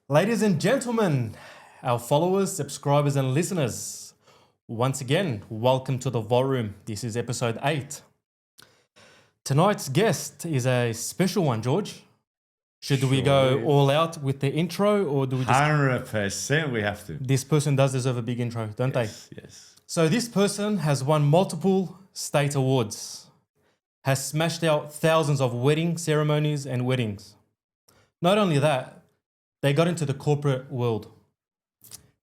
Ladies and gentlemen, our followers, subscribers, and listeners, once again, welcome to the Volume. This is episode 8. Tonight's guest is a special one, George. Should we go all out with the intro, or do we just... 100% we have to. This person does deserve a big intro, don't they? Yes. So this person has won multiple state awards, has smashed out thousands of wedding ceremonies and weddings. Not only that, they got into the corporate world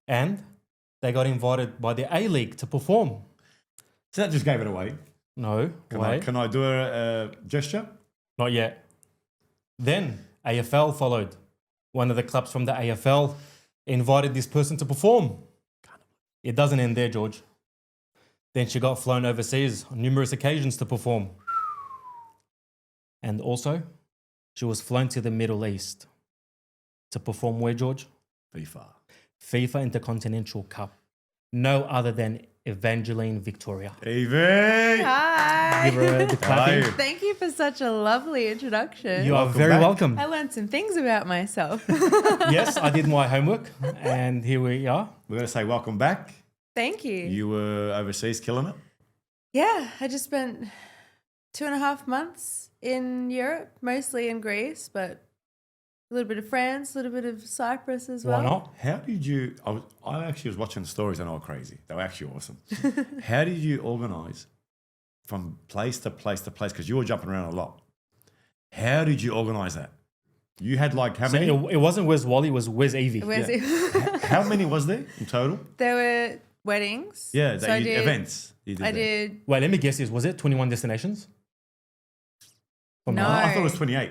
and they got invited by the A-League to perform. So that just gave it away. No, Can I do a gesture? Not yet. Then AFL followed. One of the clubs from the AFL invited this person to perform. It doesn't end there, George. Then she got flown overseas on numerous occasions to perform. And also, she was flown to the Middle East to perform where, George? FIFA Intercontinental Cup. No other than Evangeline Victoria. Evie! Hi. Give her the clapping. Thank you for such a lovely introduction. You are very welcome. I learned some things about myself. Yes, I did my homework and here we are. We're going to say welcome back. Thank you. You were overseas killing it. Yeah, I just spent 2.5 months in Europe, mostly in Greece, but a little bit of France, a little bit of Cyprus as well. Why not? How did you... I actually was watching the stories and they were crazy. They were actually awesome. How did you organise from place to place to place? Because you were jumping around a lot. How did you organise that? You had like how many? It wasn't Where's Wally, it was Where's Evie. Where's it? How many was there in total? There were weddings. Yeah, So I did- events. You did I that. did. Wait, let me guess this. Was it 21 destinations? From No. I thought it was 28.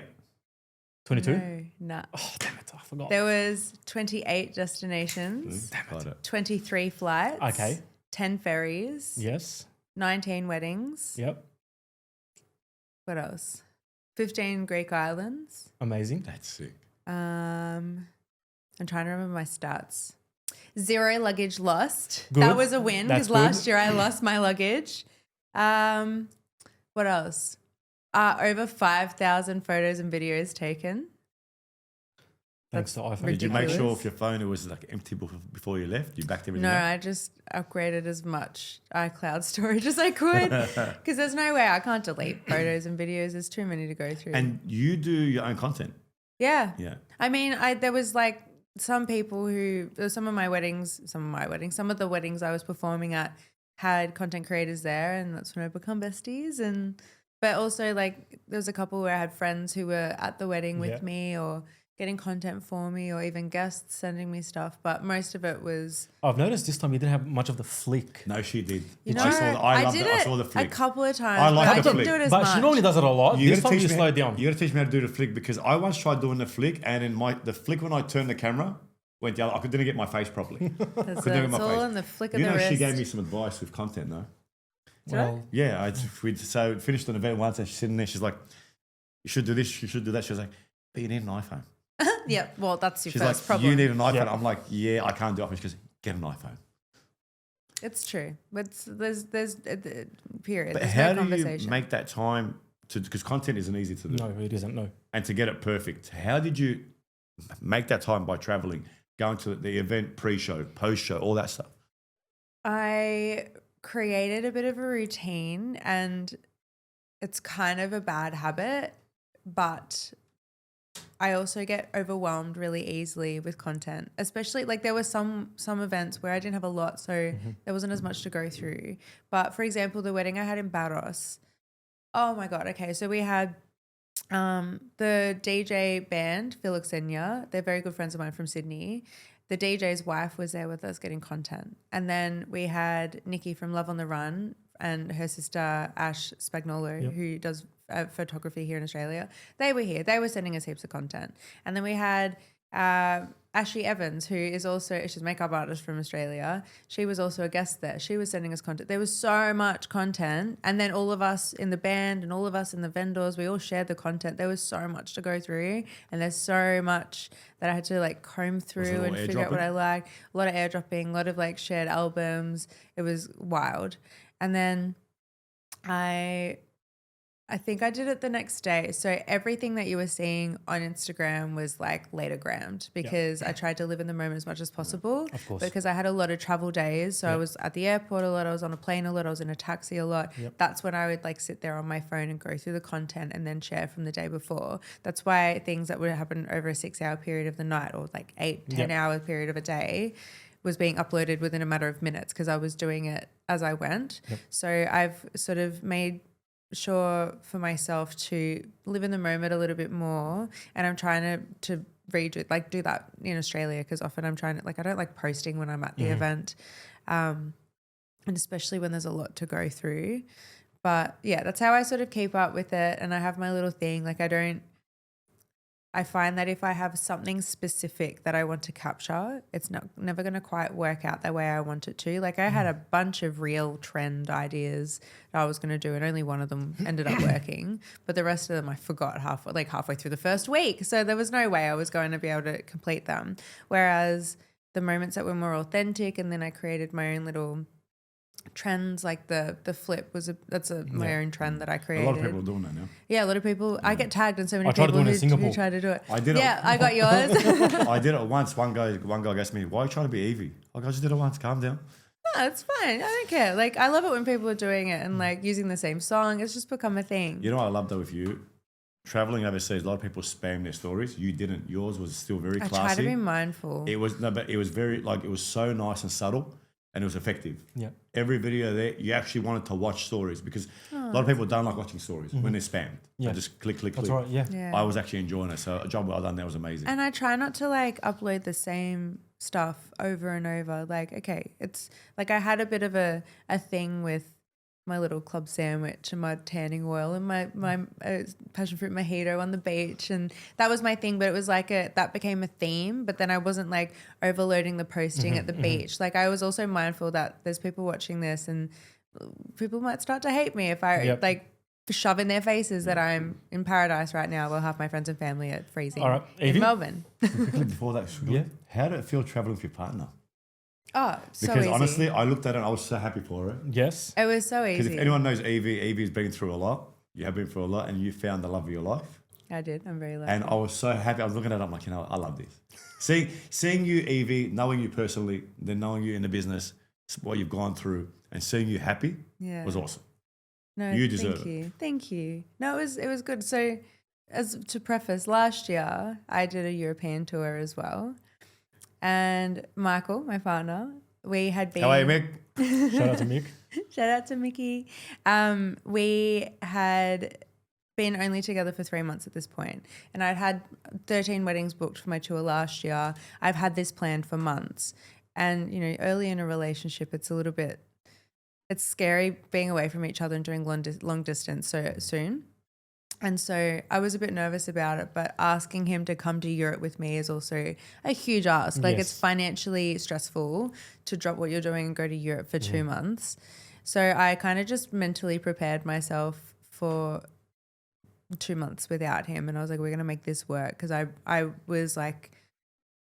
22? No. Oh, damn it. I forgot. There was 28 destinations, Got it. 23 flights. Okay. 10 ferries. Yes. 19 weddings. Yep. What else? 15 Greek islands. Amazing. That's sick. I'm trying to remember my stats. 0 luggage lost. Good. That was a win That's because last good. year I lost my luggage. What else? Over 5,000 photos and videos taken. Thanks to iPhone. Did you make sure Ridiculous. if your phone was like empty before you left? You backed everything No, up? I just upgraded as much iCloud storage as I could because there's no way I can't delete photos and videos. There's too many to go through. And you do your own content. yeah. Yeah. I mean, there was like some people who, some of the weddings I was performing at had content creators there, and that's when I become besties. But also like there was a couple where I had friends who were at the wedding with Yeah. me or getting content for me or even guests sending me stuff. But most of it was, I've noticed this time you didn't have much of the flick. No, she did. you know, I loved did it. I it saw the a flick. couple of times. I like but I the didn't flick. do it as But much. she normally does it a lot. You This gotta time you teach me. slowed down. You got to teach me how to do the flick because I once tried doing the flick and in the flick when I turned the camera went down. I didn't get my face properly. That's Couldn't do it with it's my all face. in the flick of You the know, wrist. she gave me some advice with content though. Did I? Well, Yeah, we finished an event once and she's sitting there. She's like, "You should do this. You should do that." She was like, "But you need an iPhone." Yeah, well, that's your She's first like, problem. "You need an iPhone." Yeah. I'm like, "Yeah, I can't do iPhone." She goes, "Get an iPhone." It's true. But there's period. But There's how no do conversation. you make that time to? Because content isn't easy to do, no, it isn't. No. and to get it perfect. How did you make that time by traveling, going to the event, pre-show, post-show, all that stuff? I created a bit of a routine, and it's kind of a bad habit, but I also get overwhelmed really easily with content, especially like there were some events where I didn't have a lot, so there wasn't as much to go through. But for example, the wedding I had in 𝗣𝗎𝗓. Oh my God. Okay. So we had the DJ band, 𝗩𝗢𝗢𝗠. They're very good friends of mine from Sydney. The DJ's wife was there with us getting content. And then we had Nikki from Love on the Run and her sister Ash Spagnolo, Yep. who does photography here in Australia. They were here. They were sending us heaps of content. And then we had Ashley Evans, who is also, she's a makeup artist from Australia. She was also a guest there. She was sending us content. There was so much content. And then all of us in the band and all of us in the vendors, we all shared the content. There was so much to go through. And there's so much that I had to like comb through and figure out what I like. A lot of airdropping, a lot of like shared albums. It was wild. And then I I think I did it the next day. So everything that you were seeing on Instagram was like later grammed because I tried to live in the moment as much as possible. Of course. Because I had a lot of travel days. So I was at the airport a lot. I was on a plane a lot. I was in a taxi a lot. That's when I would like sit there on my phone and go through the content and then share from the day before. That's why things that would happen over a 6-hour period of the night or like 8-10 hour period of a day was being uploaded within a matter of minutes because I was doing it as I went. So I've sort of made sure for myself to live in the moment a little bit more, and I'm trying to redo like do that in Australia because often I'm trying to like I don't like posting when I'm at the event, and especially when there's a lot to go through. But yeah, that's how I sort of keep up with it, and I have my little thing. Like I find that if I have something specific that I want to capture, it's never going to quite work out the way I want it to. Like I had a bunch of real trend ideas that I was going to do and only one of them ended up working. But the rest of them I forgot halfway through the first week. So there was no way I was going to be able to complete them. Whereas the moments that were more authentic and then I created my own little trends, like the flip was my own trend that I created. A lot of people are doing that now. Yeah, a lot of people. I get tagged in so many I tried to people do it in who Singapore. try to do it. I did it. I got yours. I did it once. One guy asked me, "Why are you trying to be Evie?" Like, I just did it once. Calm down. No, it's fine. I don't care. Like I love it when people are doing it and like using the same song. It's just become a thing. You know what I love though with you? Traveling overseas, a lot of people spam their stories. You didn't. Yours was still very I classy. try to be mindful. It was but it was very it was so nice and subtle, and it was effective. Yeah. Every video there, you actually wanted to watch stories because a lot of people don't like watching stories when they're spammed. Yeah. They just click. That's right. Yeah. Yeah. I was actually enjoying it. So a job well done. That was amazing. And I try not to like upload the same stuff over and over. Like, okay, it's like I had a bit of a thing with my little club sandwich and my tanning oil and my passion fruit mojito on the beach, and that was my thing. But it was like that became a theme. But then I wasn't like overloading the posting at the beach. Like I was also mindful that there's people watching this and people might start to hate me if I like shove in their faces that I'm in paradise right now while half my friends and family are freezing. All right, in Evie? Melbourne. Quickly before that, how did it feel traveling with your partner? Oh, so Because easy. honestly, I looked at it and I was so happy for her. Yes. It was so Because easy. if anyone knows Evie's been through a lot. You have been through a lot, and you found the love of your life. I did. I'm very lucky. And I was so happy. I was looking at it. I'm like, I love this. Seeing you, Evie, knowing you personally, then knowing you in the business, what you've gone through, and seeing you happy was awesome. No, You deserve thank it. you. Thank you. No, it was good. So, as to preface, last year I did a European tour as well, and Michael, my partner, we had been. How are you, Mick? Shout out to Mick. Shout out to Mickey. We had been only together for 3 months at this point, and I'd had 13 weddings booked for my tour last year. I've had this planned for months, and early in a relationship, it's scary being away from each other and doing long distance so soon. And so I was a bit nervous about it, but asking him to come to Europe with me is also a huge ask. Like it's financially stressful to drop what you're doing and go to Europe for 2 months. So I kind of just mentally prepared myself for 2 months without him. And I was like, we're going to make this work. Because I was like,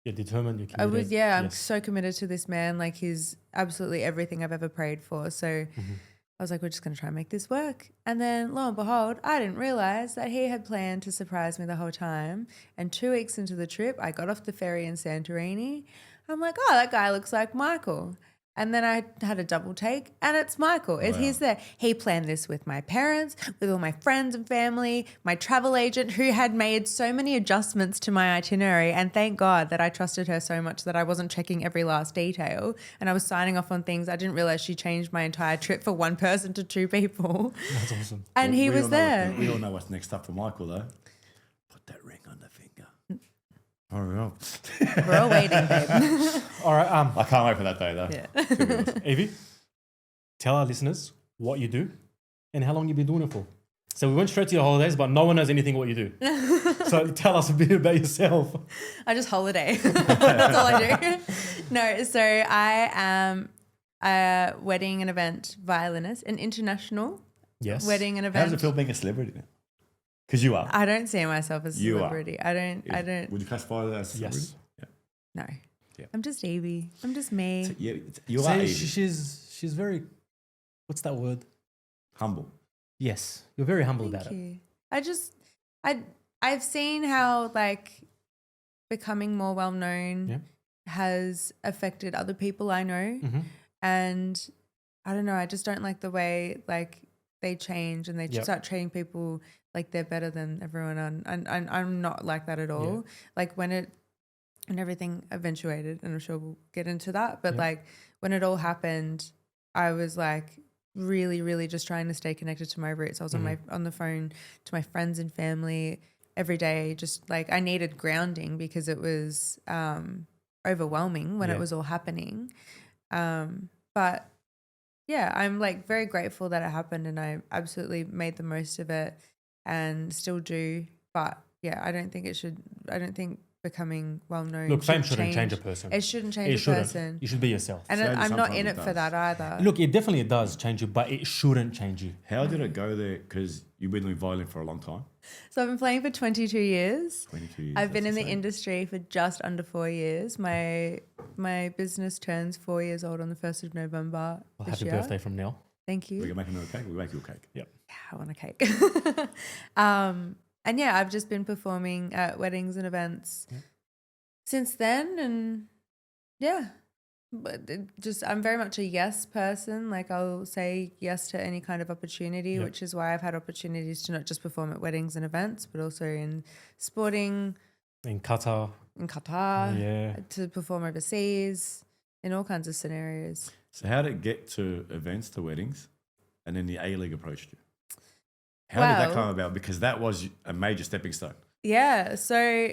You're determined. You're committed. I'm so committed to this man. Like he's absolutely everything I've ever prayed for. So I was like, we're just going to try and make this work. And then lo and behold, I didn't realize that he had planned to surprise me the whole time. And 2 weeks into the trip, I got off the ferry in Santorini. I'm like, oh, that guy looks like Michael. And then I had a double take, and it's Michael. He's there. He planned this with my parents, with all my friends and family, my travel agent who had made so many adjustments to my itinerary. And thank God that I trusted her so much that I wasn't checking every last detail. And I was signing off on things. I didn't realize she changed my entire trip for 1 person to 2 people. That's awesome. And he was there. We all know what's next up for Michael, though. Put that ring on the finger. Hurry up. We're all waiting, babe. All right. I can't wait for that day, though. Yeah. Evie, tell our listeners what you do and how long you've been doing it for. So we went straight to your holidays, but no one knows anything what you do. So tell us a bit about yourself. I just holiday. That's all I do. No, so I am a wedding and event violinist, an international wedding and How event. does it feel being a celebrity now? Because you are. I don't see myself as a You are. celebrity. I don't. Would you classify that as a celebrity? Yes. Yeah. No. Yeah. I'm just Evie. I'm just me. So, yeah, you are See, Evie. she's very, what's that word? Humble. Yes, you're very humble Thank about it. you. I've seen how like becoming more well known has affected other people I know, and I don't know. I just don't like the way like they change and they start treating people like they're better than everyone. And I'm not like that at all. Like when everything eventuated, and I'm sure we'll get into that, but like when it all happened, I was like really, really just trying to stay connected to my roots. I was on the phone to my friends and family every day, just like I needed grounding because it was overwhelming when it was all happening. But yeah, I'm like very grateful that it happened, and I absolutely made the most of it and still do. But yeah, I don't think becoming well known. Look, fame shouldn't change a person. It shouldn't change a person. You should be yourself. And Sadly, I'm not in sometimes it it for does. that either. Look, it definitely does change you, but it shouldn't change you. How did it go there? Because you've been doing violin for a long time. So I've been playing for 22 years. 22 years. I've been in that's the insane. industry for just under 4 years. My business turns 4 years old on the 1st of November Well, this happy year. birthday from now. Thank you. We're going to make another cake. We'll make you a cake. Yep. Yeah, I want a cake. And yeah, I've just been performing at weddings and events since then. And yeah, but I'm very much a yes person. Like I'll say yes to any kind of opportunity, which is why I've had opportunities to not just perform at weddings and events, but also in sporting, In Qatar. to perform overseas, in all kinds of scenarios. So how did it get to events, to weddings, and then the A-League approached you? How did that come about? Because that was a major stepping stone. Yeah, so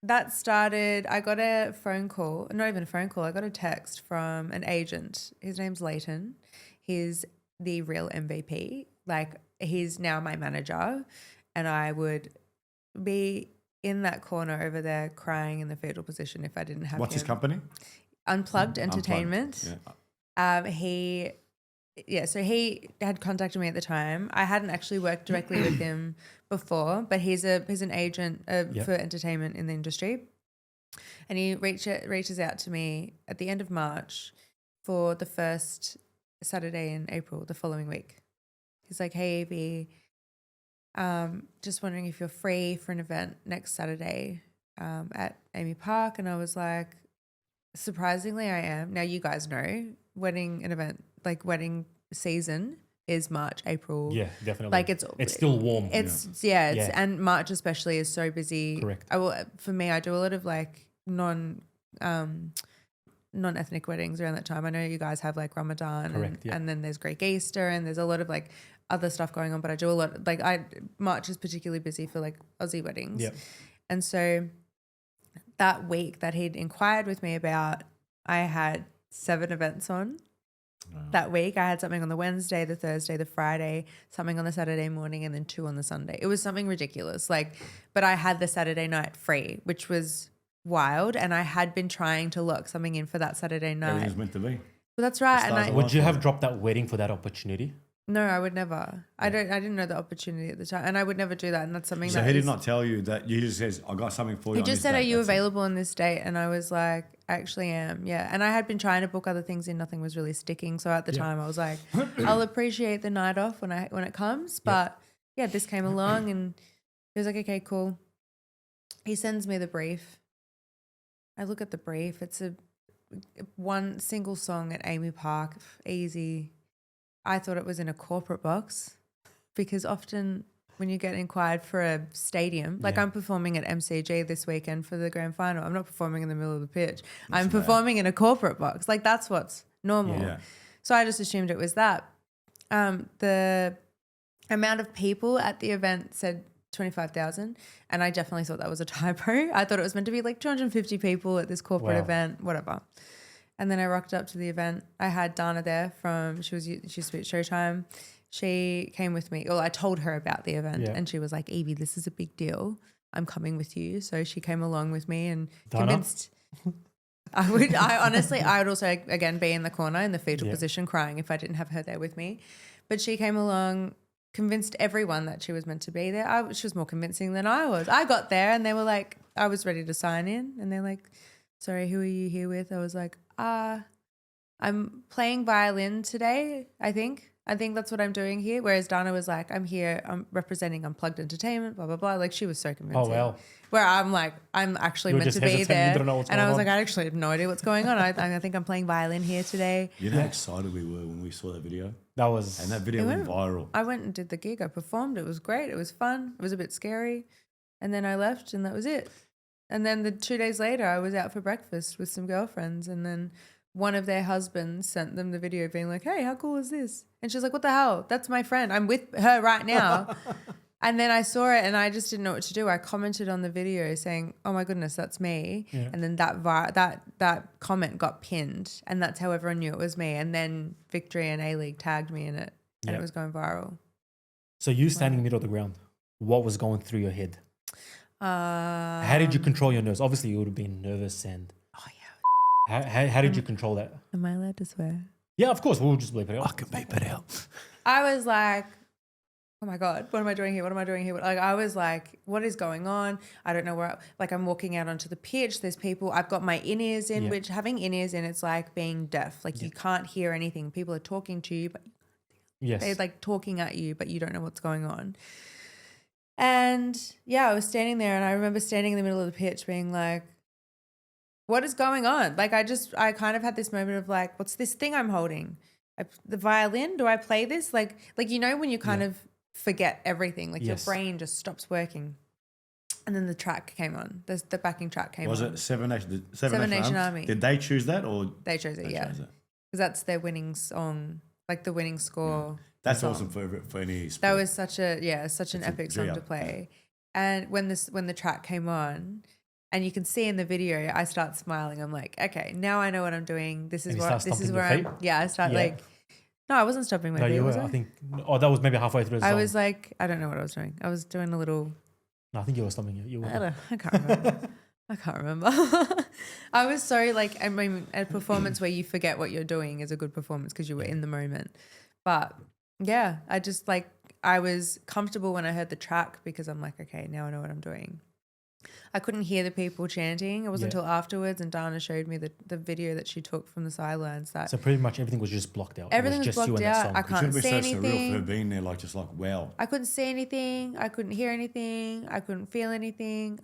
that started, I got a phone call, not even a phone call, I got a text from an agent. His name's Leighton. He's the real MVP. Like, he's now my manager, and I would be in that corner over there crying in the fetal position if I didn't have What's him. his company? Unplugged Entertainment. Yeah. So he had contacted me at the time. I hadn't actually worked directly with him before, but he's an agent for entertainment in the industry. And he reaches out to me at the end of March for the first Saturday in April, the following week. He's like, "Hey, Evie, just wondering if you're free for an event next Saturday at Amy Park." And I was like, surprisingly, I am. Now, you guys know wedding season is March, April. Yeah, definitely. Like it's still warm. And March especially is so busy. Correct. For me, I do a lot of like non-ethnic weddings around that time. I know you guys have like Ramadan. Correct, and then there's Greek Easter, and there's a lot of like other stuff going on, but I do a lot, like March is particularly busy for like Aussie weddings. Yep. And so that week that he'd inquired with me about, I had 7 events on. Wow. That week I had something on the Wednesday, the Thursday, the Friday, something on the Saturday morning, and then 2 on the Sunday. It was something ridiculous. But I had the Saturday night free, which was wild. And I had been trying to lock something in for that Saturday night. Everything's meant to be. Well, that's right. stars And align. Would you have dropped that wedding for that opportunity? no, I would never. I didn't know the opportunity at the time, and I would never do that. And that's something So that he did is- not tell you that. He just says, "I got something for you." He on just this said, date." "Are you That's it. available on this date?" And I was like, "I actually am, yeah." And I had been trying to book other things in, nothing was really sticking. So at the time, I was like, "I'll appreciate the night off when it comes." But yeah, this came along, and he was like, "Okay, cool." He sends me the brief. I look at the brief. It's one single song at Amy Park, easy. I thought it was in a corporate box, because often when you get inquired for a stadium, like I'm performing at MCG this weekend for the grand final, I'm not performing in the middle of the pitch. I'm performing in a corporate box. Like that's what's normal. Yeah. So I just assumed it was that. The amount of people at the event said 25,000, and I definitely thought that was a typo. I thought it was meant to be like 250 people at this corporate Wow. event, whatever. And then I rocked up to the event. I had Dana there she used to be at Showtime. She came with me. Well, I told her about the event, and she was like, "Evie, this is a big deal. I'm coming with you." So she came along with me and Dana? convinced. I would also again be in the corner in the fetal position crying if I didn't have her there with me. But she came along, convinced everyone that she was meant to be there. She was more convincing than I was. I got there and they were like, I was ready to sign in, and they're like, "Sorry, who are you here with?" I was like, I'm playing violin today, I think. I think that's what I'm doing here. Whereas Dana was like, I'm here, I'm representing Unplugged Entertainment, blah, blah, blah. Like she was so convincing. Oh, wow. Where I'm like, I'm actually You were meant just to be hesitant, you there. didn't know what's And going I was on. like, I actually have no idea what's going on. I think I'm playing violin here today. You know how excited we were when we saw that video? That was... And that video went viral. I went and did the gig. I performed. It was great. It was fun. It was a bit scary. And then I left and that was it. And then 2 days later, I was out for breakfast with some girlfriends. And then one of their husbands sent them the video being like, hey, how cool is this? And she's like, what the hell? That's my friend. I'm with her right now. And then I saw it and I just didn't know what to do. I commented on the video saying, oh my goodness, that's me. Yeah. And then that comment got pinned. And that's how everyone knew it was me. And then Victoria and A-League tagged me in it. And it was going viral. So you standing in the middle of the ground, what was going through your head? How did you control your nerves? Obviously, you would have been nervous and... Oh, yeah. How did you control that? Am I allowed to swear? Yeah, of course. We'll just bleep it out. I can beep it out. I was like, oh my God, what am I doing here? What am I doing here? Like, I was like, what is going on? I don't know where, like I'm walking out onto the pitch. There's people, I've got my in-ears in, which having in-ears in, it's like being deaf. Like you can't hear anything. People are talking to you, but they're like talking at you, but you don't know what's going on. And yeah, I was standing there and I remember standing in the middle of the pitch being like, what is going on? Like I kind of had this moment of like, what's this thing I'm holding? The violin? Do I play this? Like you know when you kind of forget everything, like your brain just stops working. And then the track came on. The backing track came on. Was it Seven Nation Army? Did they choose that or? They chose it, yeah. Because that's their winning song, like the winning score. That's awesome for any sport. That was such an epic song to play. And when the track came on, and you can see in the video, I start smiling. I'm like, okay, now I know what I'm doing. This is where I'm. Yeah, I start like. No, I wasn't stopping my feet. You were. I think. Oh, that was maybe halfway through the song. I was like, I don't know what I was doing. I was doing a little. No, I think you were stopping it. You were. I can't remember. I can't remember. I was so like, I mean, a performance where you forget what you're doing is a good performance because you were in the moment. But yeah, I was comfortable when I heard the track because I'm like, okay, now I know what I'm doing. I couldn't hear the people chanting. It wasn't until afterwards, and Dana showed me the video that she took from the sidelines. So pretty much everything was just blocked out. Everything was blocked out. I can't see anything. It should be so surreal for her being there, like wow. I couldn't see anything. I couldn't hear anything. I couldn't feel anything.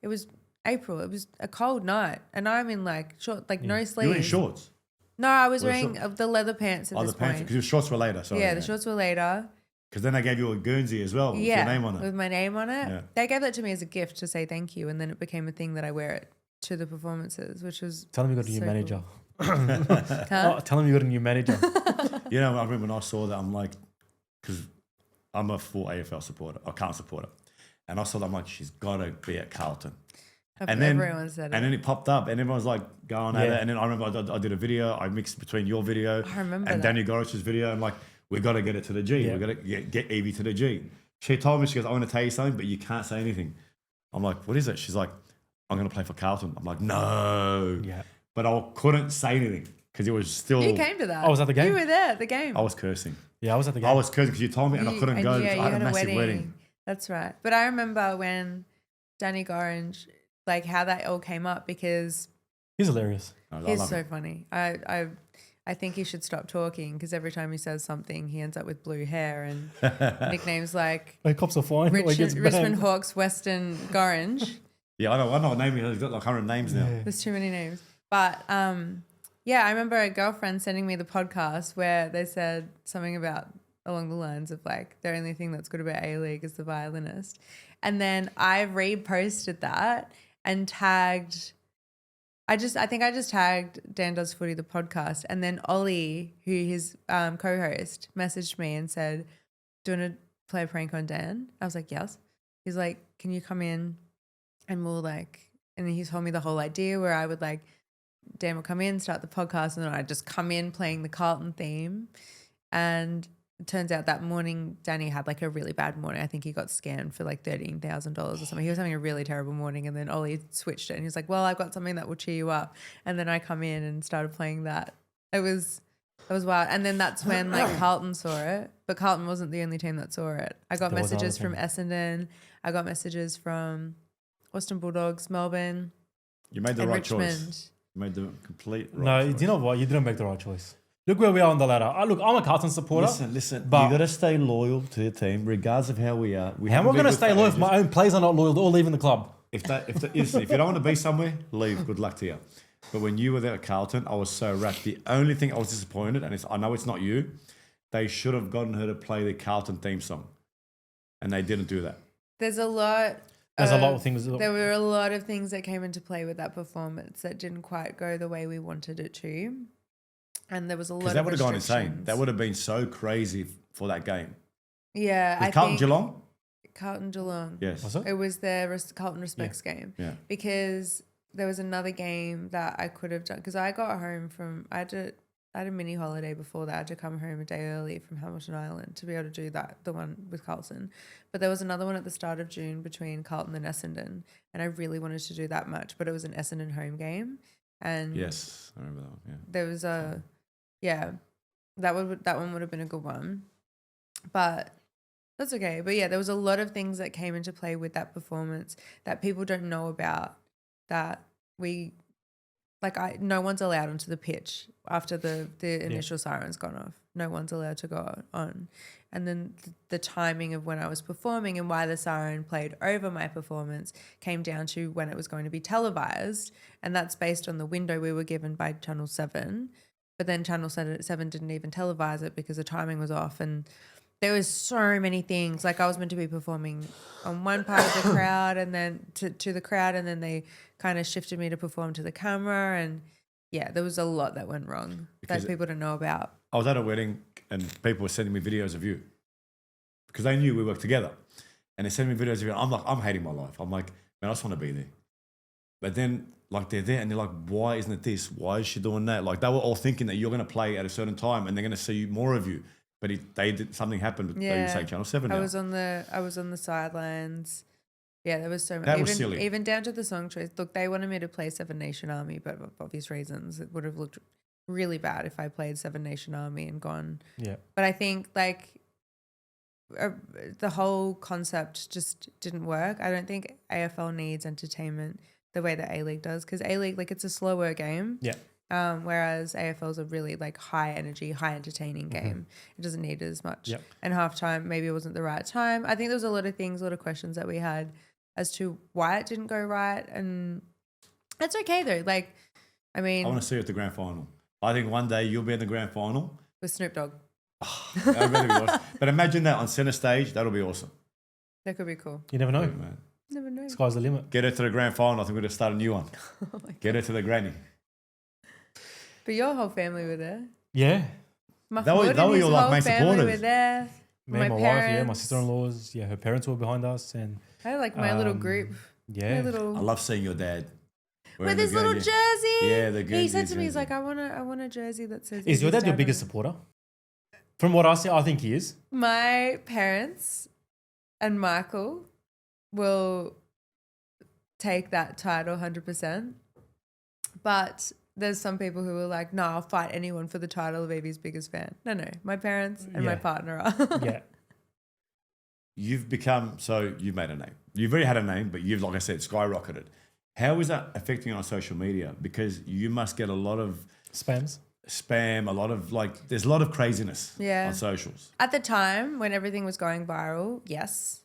It was April. It was a cold night, and I'm in like short, like no sleeves. You were in shorts? No, I was wearing the leather pants at this point. Because your shorts were later. Sorry. Yeah, the shorts were later. Because then they gave you a Guernsey as well with your name on it. With my name on it. Yeah. They gave that to me as a gift to say thank you, and then it became a thing that I wear it to the performances, which was Tell them you got a new manager. Cool. Tell them you got a new manager. You know, I remember when I saw that, I'm like, because I'm a full AFL supporter, or Carlton supporter, and I saw that, I'm like, she's got to be at Carlton. And then everyone said it. And then it popped up, and everyone's like going at it. And then I remember I did a video. I mixed between your video and Danny Gorich's video. I'm like, we got to get it to the G. Yeah. We got to get Evie to the G. She told me, she goes, I want to tell you something, but you can't say anything. I'm like, what is it? She's like, I'm going to play for Carlton. I'm like, no. Yeah. But I couldn't say anything because it was still. You came to that. I was at the game. You were there at the game. I was cursing. Yeah, I was at the game. I was cursing because you told me and I couldn't go because I had a massive wedding. That's right. But I remember when Danny Gorringe, like how that all came up because he's hilarious. He's so funny. I think he should stop talking because every time he says something, he ends up with blue hair and nicknames like cops are fine. Richmond Hawks, Western Gorringe. Yeah, I know what name he has. He's got like 100 names now. There's too many names. But yeah, I remember a girlfriend sending me the podcast where they said something about along the lines of like the only thing that's good about A-League is the violinist. And then I reposted that and tagged I think I just tagged Dan Does Footy, the podcast, and then Ollie, who his co-host, messaged me and said, do you want to play a prank on Dan? I was like, yes. He's like, can you come in and we'll like, and then he told me the whole idea where I would like, Dan will come in, start the podcast, and then I'd just come in playing the Carlton theme. And it turns out that morning, Danny had like a really bad morning. I think he got scammed for like $13,000 or something. He was having a really terrible morning, and then Ollie switched it and he was like, well, I've got something that will cheer you up. And then I come in and started playing that. It was wild. And then that's when like Carlton saw it, but Carlton wasn't the only team that saw it. I got messages from Essendon. I got messages from Austin Bulldogs, Melbourne. You made the right Richmond. choice. You made the complete right choice. No, you know what? You didn't make the right choice. Look where we are on the ladder. Look, I'm a Carlton supporter. Listen. but- You got to stay loyal to your team, regardless of how we are. How am I going to stay loyal if my own players are not loyal or leaving the club? Listen, if you don't want to be somewhere, leave. Good luck to you. But when you were there at Carlton, I was so wrapped. The only thing I was disappointed, and I know it's not you, they should have gotten her to play the Carlton theme song, and they didn't do that. There's a lot of things. There were a lot of things that came into play with that performance that didn't quite go the way we wanted it to. And there was a lot of Because that would have gone insane. restrictions. That would have been so crazy for that game. Yeah, Was Carlton Geelong? Carlton Geelong. Yes. Was it? It was the Carlton Respects game. Yeah. Because there was another game that I could have done because I got home from I had a mini holiday before that. I had to come home a day early from Hamilton Island to be able to do that, the one with Carlton. But there was another one at the start of June between Carlton and Essendon, and I really wanted to do that match, but it was an Essendon home game. And Yes, I remember that one. Yeah. there was that one would have been a good one. But that's okay. But yeah, there was a lot of things that came into play with that performance that people don't know about, that no one's allowed onto the pitch after the initial siren's gone off. No one's allowed to go on. And then the timing of when I was performing and why the siren played over my performance came down to when it was going to be televised. And that's based on the window we were given by Channel 7. But then Channel 7 didn't even televise it because the timing was off. And there was so many things. Like I was meant to be performing on one part of the crowd and then to the crowd, and then they kind of shifted me to perform to the camera. And yeah, there was a lot that went wrong that people don't know about. I was at a wedding and people were sending me videos of you because they knew we worked together. And they sent me videos of you. I'm like, I'm hating my life. I'm like, man, I just want to be there. But then like they're there and they're like, why isn't it this? Why is she doing that? Like they were all thinking that you're going to play at a certain time and they're going to see more of you. But something happened. Yeah. They say Channel 7 now. I was on the sidelines. Yeah, there was so much. That was silly. Even down to the song choice. Look, they wanted me to play Seven Nation Army, but for obvious reasons, it would have looked really bad if I played Seven Nation Army and gone. Yeah. But I think the whole concept just didn't work. I don't think AFL needs entertainment the way that A-League does, because A-League, it's a slower game. Yeah. Whereas AFL is a really high energy, high entertaining game. It doesn't need as much. Yep. And halftime maybe it wasn't the right time. I think there was a lot of things, a lot of questions that we had as to why it didn't go right. And it's okay though. I want to see you at the grand final. I think one day you'll be in the grand final. With Snoop Dogg. That'd be awesome. But imagine that on centre stage. That'll be awesome. That could be cool. You never know. Yeah, man. Never know. Sky's the limit. Get her to the grand final. I think we're going to start a new one. Oh my Get her to the granny. But your whole family were there. Yeah. They were your main family supporters. were there. Me and my wife, yeah, my sister-in-laws, yeah, her parents were behind us, and I had my little group. yeah, My little I love seeing your dad with his little jersey. Yeah, the He said to me, jersey. he's like, I want a jersey that says. Is your dad your biggest supporter? From what I see, I think he is. My parents and Michael will take that title 100%. But there's some people who are like, no, I'll fight anyone for the title of Evie's biggest fan. No, my parents and my partner are. Yeah. You've made a name. You've already had a name, but you've, like I said, skyrocketed. How is that affecting you on social media? Because you must get a lot of spam, a lot of there's a lot of craziness on socials. At the time when everything was going viral, yes,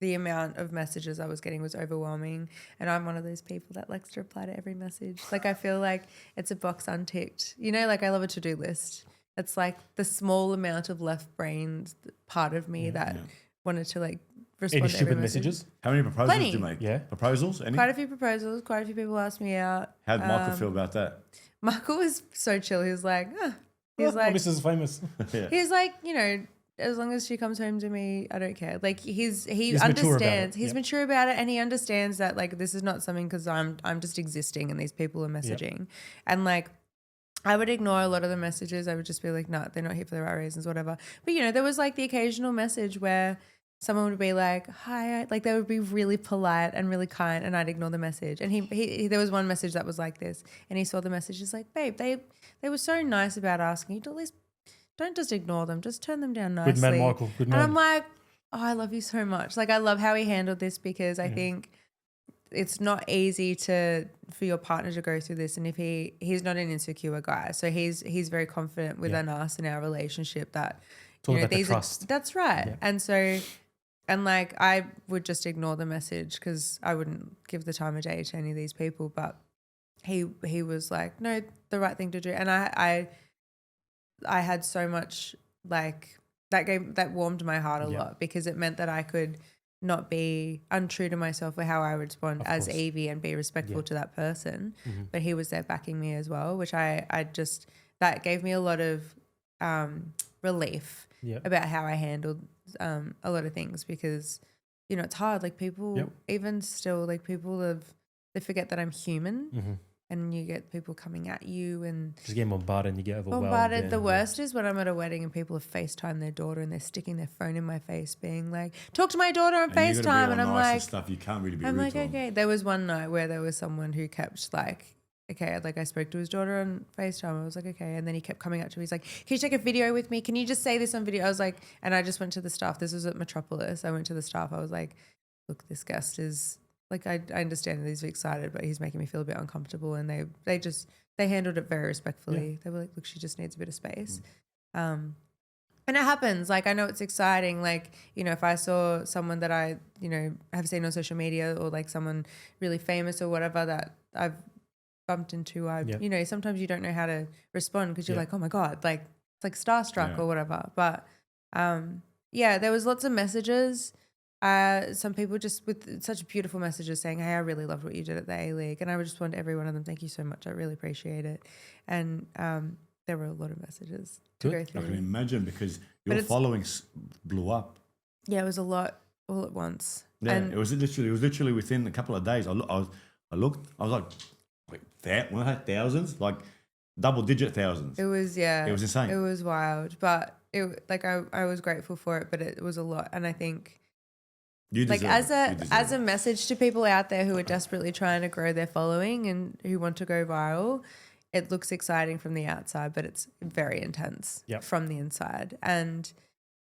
the amount of messages I was getting was overwhelming. And I'm one of those people that likes to reply to every message. I feel like it's a box unticked. I love a to-do list. It's the small amount of left brain part of me that wanted to respond Any to every stupid message. messages? How many proposals did you make? Yeah. Proposals? Any? Quite a few proposals. Quite a few people asked me out. How did Michael feel about that? Michael was so chill. He was like, he's My like, missus is famous. Yeah. he's like, as long as she comes home to me, I don't care. He He's mature about understands. it. He's Yep. mature about it, and he understands that this is not something because I'm just existing and these people are messaging, and I would ignore a lot of the messages. I would just be like, no, they're not here for the right reasons, whatever. But there was the occasional message where someone would be like, hi, they would be really polite and really kind, and I'd ignore the message. And he there was one message that was like this, and he saw the message. He's like, babe, they were so nice about asking you to at least don't just ignore them, just turn them down nicely. Good man, Michael. Good man. And I'm like, oh, I love you so much. I love how he handled this because I think it's not easy for your partner to go through this, and if he's not an insecure guy, so he's very confident within us in our relationship that It's all about the trust. That's right. Yeah. And so, and like I would just ignore the message because I wouldn't give the time of day to any of these people, but he was like, no, the right thing to do. And I had so much like that warmed my heart a lot, because it meant that I could not be untrue to myself or how I would respond as Evie and be respectful to that person. But he was there backing me as well, which I just, that gave me a lot of relief about how I handled a lot of things, because, you know, it's hard. Like people, even still, like people they forget that I'm human. And you get people coming at you and just get bombarded and you get overwhelmed. Bombarded. The worst is when I'm at a wedding and people have FaceTime their daughter and they're sticking their phone in my face being like, talk to my daughter on FaceTime. And I'm like, stuff. You can't really be I'm rude like, to okay. them. There was one night where there was someone who kept like, okay, like I spoke to his daughter on FaceTime. I was like, okay. And then he kept coming up to me. He's like, can you take a video with me? Can you just say this on video? I was like, and I just went to the staff. This was at Metropolis. I went to the staff. I was like, look, this guest is, like, I understand that he's excited, but he's making me feel a bit uncomfortable. And they handled it very respectfully. They were like, look, she just needs a bit of space. And it happens. Like, I know it's exciting. Like, you know, if I saw someone that I, you know, have seen on social media, or like someone really famous or whatever that I've bumped into, you know, sometimes you don't know how to respond because you're like, oh my God, like it's like starstruck or whatever. But there was lots of messages. Some people just with such beautiful messages saying, hey, I really loved what you did at the A-League. And I would just want every one of them, thank you so much. I really appreciate it. And there were a lot of messages to go through. I can imagine, because your following blew up. Yeah, it was a lot all at once. Yeah, and it was literally within a couple of days. I looked, I was like, that when I had thousands, like double-digit thousands. It was, it was insane. It was wild, but I was grateful for it, but it was a lot. And I think, like as a message to people out there who are desperately trying to grow their following and who want to go viral, it looks exciting from the outside, but it's very intense from the inside. And,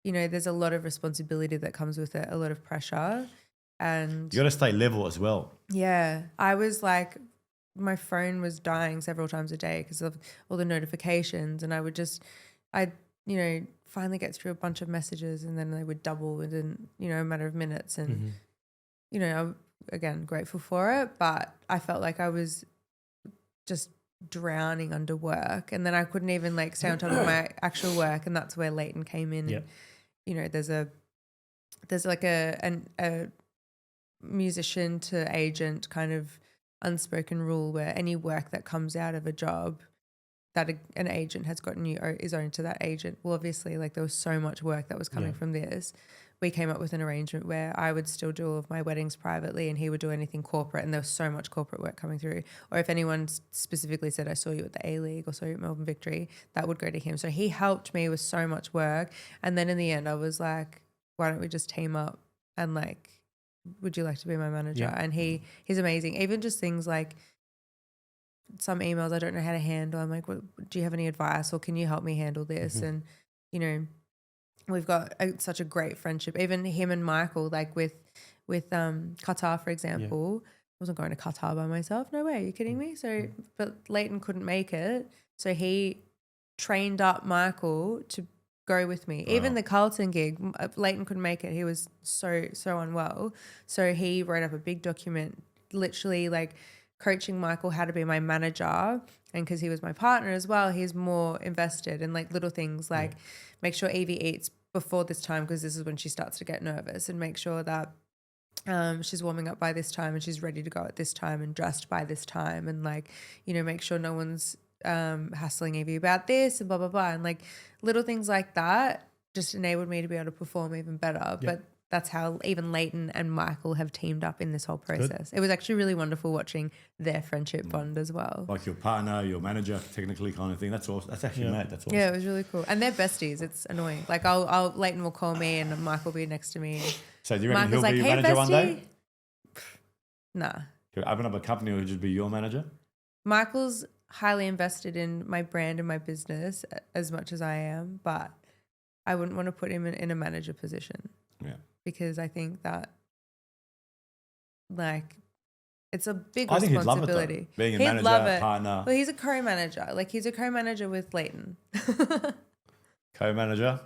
you know, there's a lot of responsibility that comes with it, a lot of pressure. And you got to stay level as well. Yeah. I was like, my phone was dying several times a day because of all the notifications. And I'd, you know, finally get through a bunch of messages, and then they would double within, you know, a matter of minutes. And, you know, I'm, again, grateful for it, but I felt like I was just drowning under work. And then I couldn't even like stay on top of my actual work. And that's where Leighton came in. And, you know, there's like a musician to agent kind of unspoken rule where any work that comes out of a job that an agent has gotten you is owed to that agent. Well, obviously, like there was so much work that was coming from this. We came up with an arrangement where I would still do all of my weddings privately and he would do anything corporate, and there was so much corporate work coming through. Or if anyone specifically said, I saw you at the A-League or saw you at Melbourne Victory, that would go to him. So he helped me with so much work. And then in the end, I was like, why don't we just team up and like, would you like to be my manager? And he's amazing. Even just things like some emails I don't know how to handle. I'm like, do you have any advice, or can you help me handle this? And, you know, we've got such a great friendship. Even him and Michael, like with Qatar, for example, I wasn't going to Qatar by myself. No way. Are you kidding me? So, but Leighton couldn't make it. So he trained up Michael to go with me. Wow. Even the Carlton gig, Leighton couldn't make it. He was so unwell. So he wrote up a big document, literally like coaching Michael how to be my manager. And because he was my partner as well, he's more invested in like little things like make sure Evie eats before this time, because this is when she starts to get nervous, and make sure that she's warming up by this time and she's ready to go at this time and dressed by this time, and like, you know, make sure no one's hassling Evie about this and blah, blah, blah. And like little things like that just enabled me to be able to perform even better. But that's how even Leighton and Michael have teamed up in this whole process. Good. It was actually really wonderful watching their friendship bond as well. Like your partner, your manager, technically kind of thing. That's awesome. That's actually mad. That's awesome. Yeah, it was really cool. And they're besties. It's annoying. Like Leighton will call me and Michael will be next to me. So do you reckon he'll be your manager one day? Nah. He'll open up a company or just be your manager? Michael's highly invested in my brand and my business as much as I am, but I wouldn't want to put him in a manager position. Yeah. Because I think that like It's a big I think he'd love it though, responsibility. being a He'd manager, love it. partner. Well, he's a co-manager. Like he's a co-manager with Leighton. Co-manager.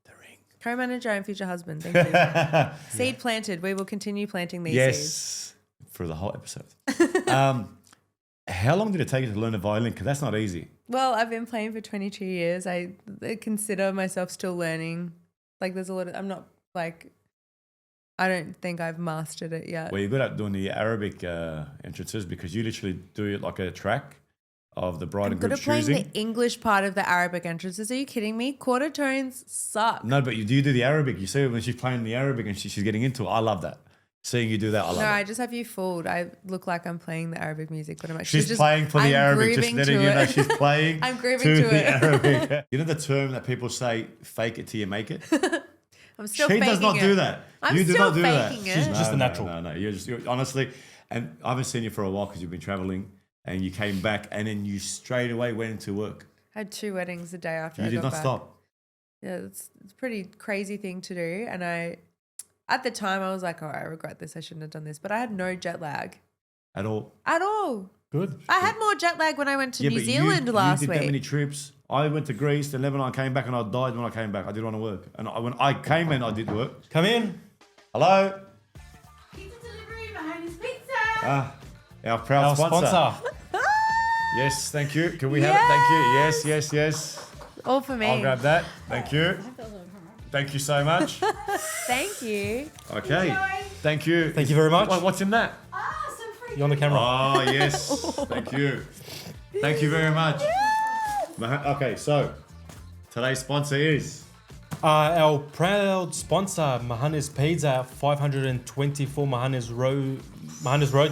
The ring. Co-manager and future husband. Thank you. Seed planted. We will continue planting these seeds. Yes, for the whole episode. How long did it take you to learn the violin? Because that's not easy. Well, I've been playing for 22 years. I consider myself still learning. Like there's a lot of, I'm not like, I don't think I've mastered it yet. Well, you're good at doing the Arabic entrances because you literally do it like a track of the bride I'm and good groom at playing choosing. the English part of the Arabic entrances. Are you kidding me? Quarter tones suck. No, but you do the Arabic. You see when she's playing the Arabic and she's getting into it. I love that. Seeing you do that, I love No, it. I just have you fooled. I look like I'm playing the Arabic music, but I'm actually She's just playing for the I'm Arabic, just grooving letting to you know it. she's playing I'm grooving to to the it. Arabic. You know the term that people say, fake it till you make it? I'm still She faking does not it. do that. I'm You do still not do that. faking it. She's just a natural. No. You're honestly, and I haven't seen you for a while because you've been traveling and you came back and then you straight away went into work. I had 2 weddings the day after You I did got not back. stop. Yeah, it's a pretty crazy thing to do. And at the time, I was like, oh, I regret this. I shouldn't have done this. But I had no jet lag At all. at all. Good. I had more jet lag when I went to Yeah, New but Zealand last you did that many week. trips. I went to Greece, then Lebanon, I came back and I died when I came back. I didn't want to work. And when I came in, I did work. Come in. Hello? Pizza delivery, Mahoneys Pizza. Our proud Our sponsor. Yes, thank you. Can we have it? Thank you. Yes. All for me. I'll grab that. Thank you. Thank you so much. Thank you. Okay. Enjoy. Thank you. Thank you very much. What's in that? Ah, some free. You're on the camera. Oh, yes. Thank you. Thank you very much. Okay, so today's sponsor is Our proud sponsor, Mahoneys Pizza, 524 Mahoneys Road,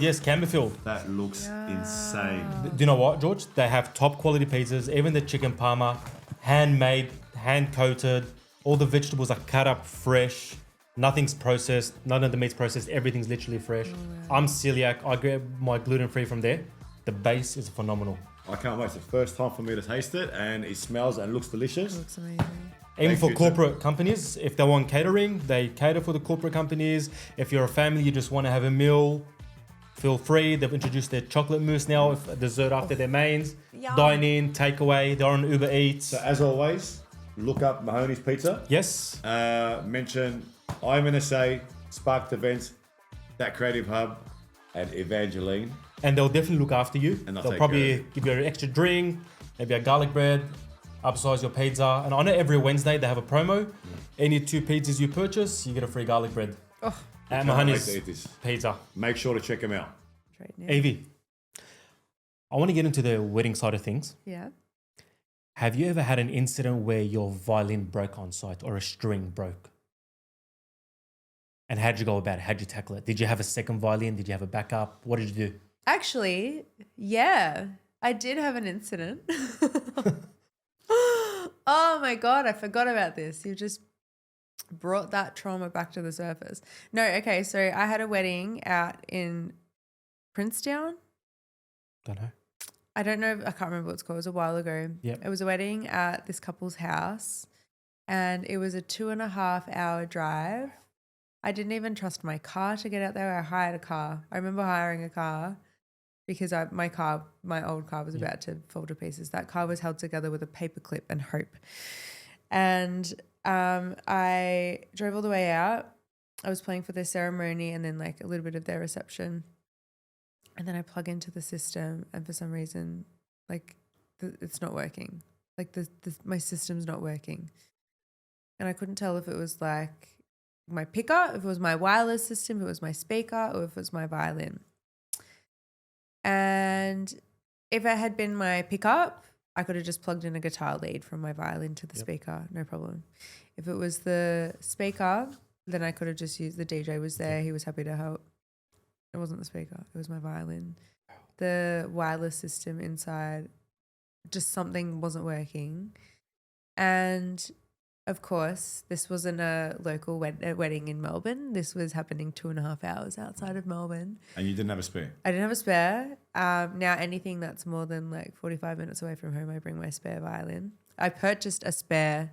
yes, Campbellfield. that looks insane. Do you know what, George? They have top quality pizzas, even the chicken parma, handmade, hand coated. All the vegetables are cut up fresh. Nothing's processed. None of the meat's processed. Everything's literally fresh. I'm celiac. I get my gluten free from there. The base is phenomenal. I can't wait. It's the first time for me to taste it, and it smells and looks delicious. Looks amazing. Even Thank for you, corporate companies, if they want catering, they cater for the corporate companies. If you're a family, you just want to have a meal, feel free. They've introduced their chocolate mousse now, a dessert after their mains. Yum. Dine in, takeaway. They're on Uber Eats. So as always, look up Mahoneys Pizza. Yes. Mention IAMNSA, Sparked Events, That Creative Hub, and Evangeline. And they'll definitely look after you. And they'll They'll take probably care give you an extra drink, maybe a garlic bread, upsize your pizza. And I know every Wednesday they have a promo. Any 2 pizzas you purchase, you get a free garlic bread. Oh, At Can't wait to Mahoneys eat this. Pizza. Make sure to check them out. right now. Evie, I want to get into the wedding side of things. Yeah. Have you ever had an incident where your violin broke on site or a string broke? And how'd you go about it? How'd you tackle it? Did you have a second violin? Did you have a backup? What did you do? Actually, yeah, I did have an incident. Oh my God, I forgot about this. You just brought that trauma back to the surface. No, okay, so I had a wedding out in Princetown. Don't know. I don't know, I can't remember what it's called. It was a while ago. Yep. It was a wedding at this couple's house and it was a 2.5-hour drive. I didn't even trust my car to get out there. I hired a car. I remember hiring a car because my old car was about to fall to pieces. That car was held together with a paper clip and hope. And I drove all the way out. I was playing for their ceremony and then like a little bit of their reception. And then I plug into the system and for some reason, like it's not working. Like my system's not working. And I couldn't tell if it was like my picker, if it was my wireless system, if it was my speaker, or if it was my violin. And if it had been my pickup, I could have just plugged in a guitar lead from my violin to the speaker, no problem. If it was the speaker, then I could have just used the DJ was there. He was happy to help. It wasn't the speaker. It was my violin. The wireless system inside, just something wasn't working. And of course, this wasn't a local wedding in Melbourne. This was happening 2.5 hours outside of Melbourne. And you didn't have a spare? I didn't have a spare. Now, anything that's more than like 45 minutes away from home, I bring my spare violin. I purchased a spare,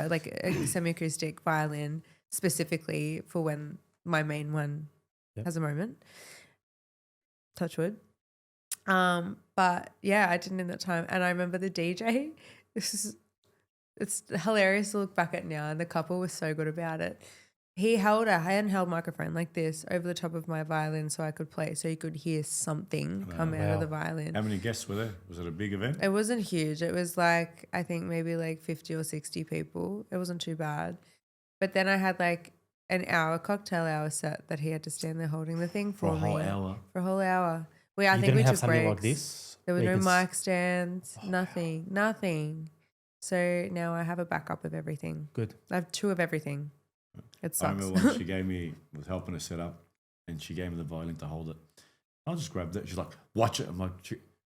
like a semi-acoustic violin specifically for when my main one has a moment. touch wood. But yeah, I didn't in that time. And I remember the DJ. It's hilarious to look back at now. And the couple was so good about it. He held a handheld microphone like this over the top of my violin so I could play, so you could hear something come out of the violin. How many guests were there? Was it a big event? It wasn't huge. It was like, I think maybe like 50 or 60 people. It wasn't too bad. But then I had like an hour cocktail hour set that he had to stand there holding the thing for For a me. whole hour? For a whole hour. I You think didn't we have took something breaks. like this? There were where no you can mic stands, nothing. So now I have a backup of everything. Good. I have 2 of everything. It I sucks. remember when she was helping us set up, and she gave me the violin to hold it. I just grabbed it. She's like, watch it. I'm like,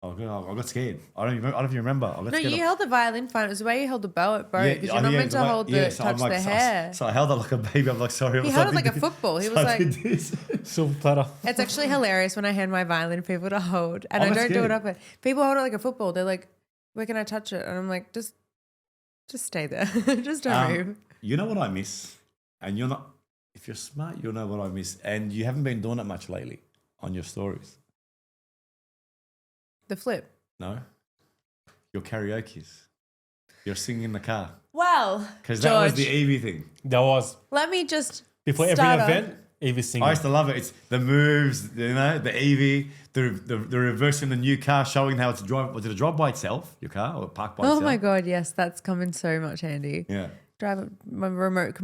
I got scared. I don't even remember. I got No, scared. you held the violin fine. It was the way you held the bow. It broke because Yeah, you're not yeah, meant to the way- hold yeah, the so I'm touch like- the so- hair. So I held it like a baby. I'm like, sorry. He held it like a football. He was like, this. Silver platter. it's actually hilarious when I hand my violin to people to hold, and I'm I don't do scared. it up. People hold it like a football. They're like, where can I touch it? And I'm like, just stay there. Just don't move. You know what I miss? And you're not, if you're smart, you'll know what I miss. And you haven't been doing it much lately on your stories. The flip. No? Your karaoke's. You're singing in the car. Well, Because that was George, the Evie thing. That was let me just before every start off. event, Evie singing. I used to love it. It's the moves, you know, the Evie, the reversing the new car, showing how it's a drive. Was it a drive by itself, your car, or park by Oh itself? my god, yes, that's come in so much handy. Yeah. Drive my remote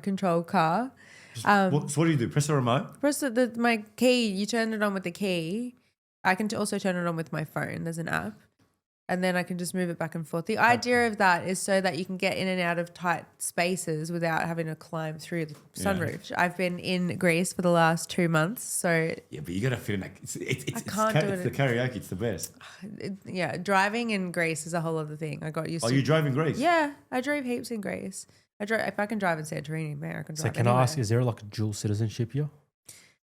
control car. So what do you do? Press the remote? Press my key. You turn it on with the key. I can also turn it on with my phone. There's an app. And then I can just move it back and forth. The idea of that is so that you can get in and out of tight spaces without having to climb through the sunroof. I've been in Greece for the last 2 months. So Yeah, but you got to fit in that. It's can't do the it. karaoke. It's the best. driving in Greece is a whole other thing. I got used Are to. you driving Greece? Yeah, I drove heaps in Greece. If I can drive in Santorini, man, I can drive So can anywhere. I ask, is there like a dual citizenship here?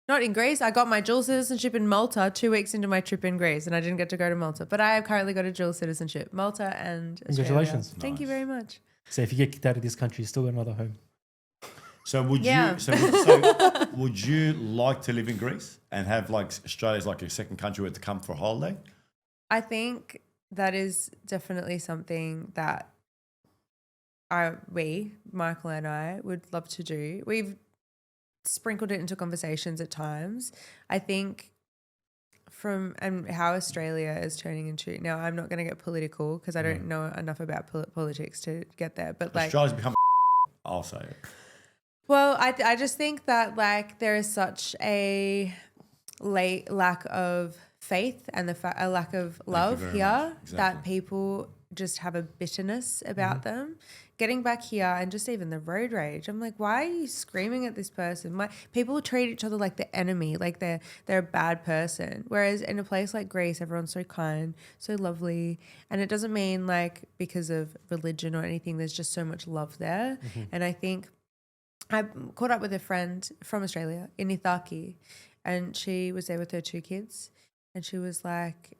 Not in Greece. I got my dual citizenship in Malta 2 weeks into my trip in Greece, and I didn't get to go to Malta. But I have currently got a dual citizenship, Malta and Australia. Congratulations. Thank you Nice. very much. So if you get kicked out of this country, you still got another home. So would Yeah. you? So would you like to live in Greece and have like Australia's like your second country where to come for a holiday? I think that is definitely something that Michael and I, would love to do. We've sprinkled it into conversations at times. I think and how Australia is turning into, now I'm not going to get political because I don't know enough about politics to get there, but like, Australia's become. I'll say it. well, I just think that like there is such a lack of faith and a lack of love very here much. Exactly. that people just have a bitterness about them. Getting back here and just even the road rage, I'm like, why are you screaming at this person? People treat each other like the enemy, like they're a bad person. Whereas in a place like Greece, everyone's so kind, so lovely, and it doesn't mean like because of religion or anything. There's just so much love there, and I think I caught up with a friend from Australia in Ithaki, and she was there with her 2 kids, and she was like,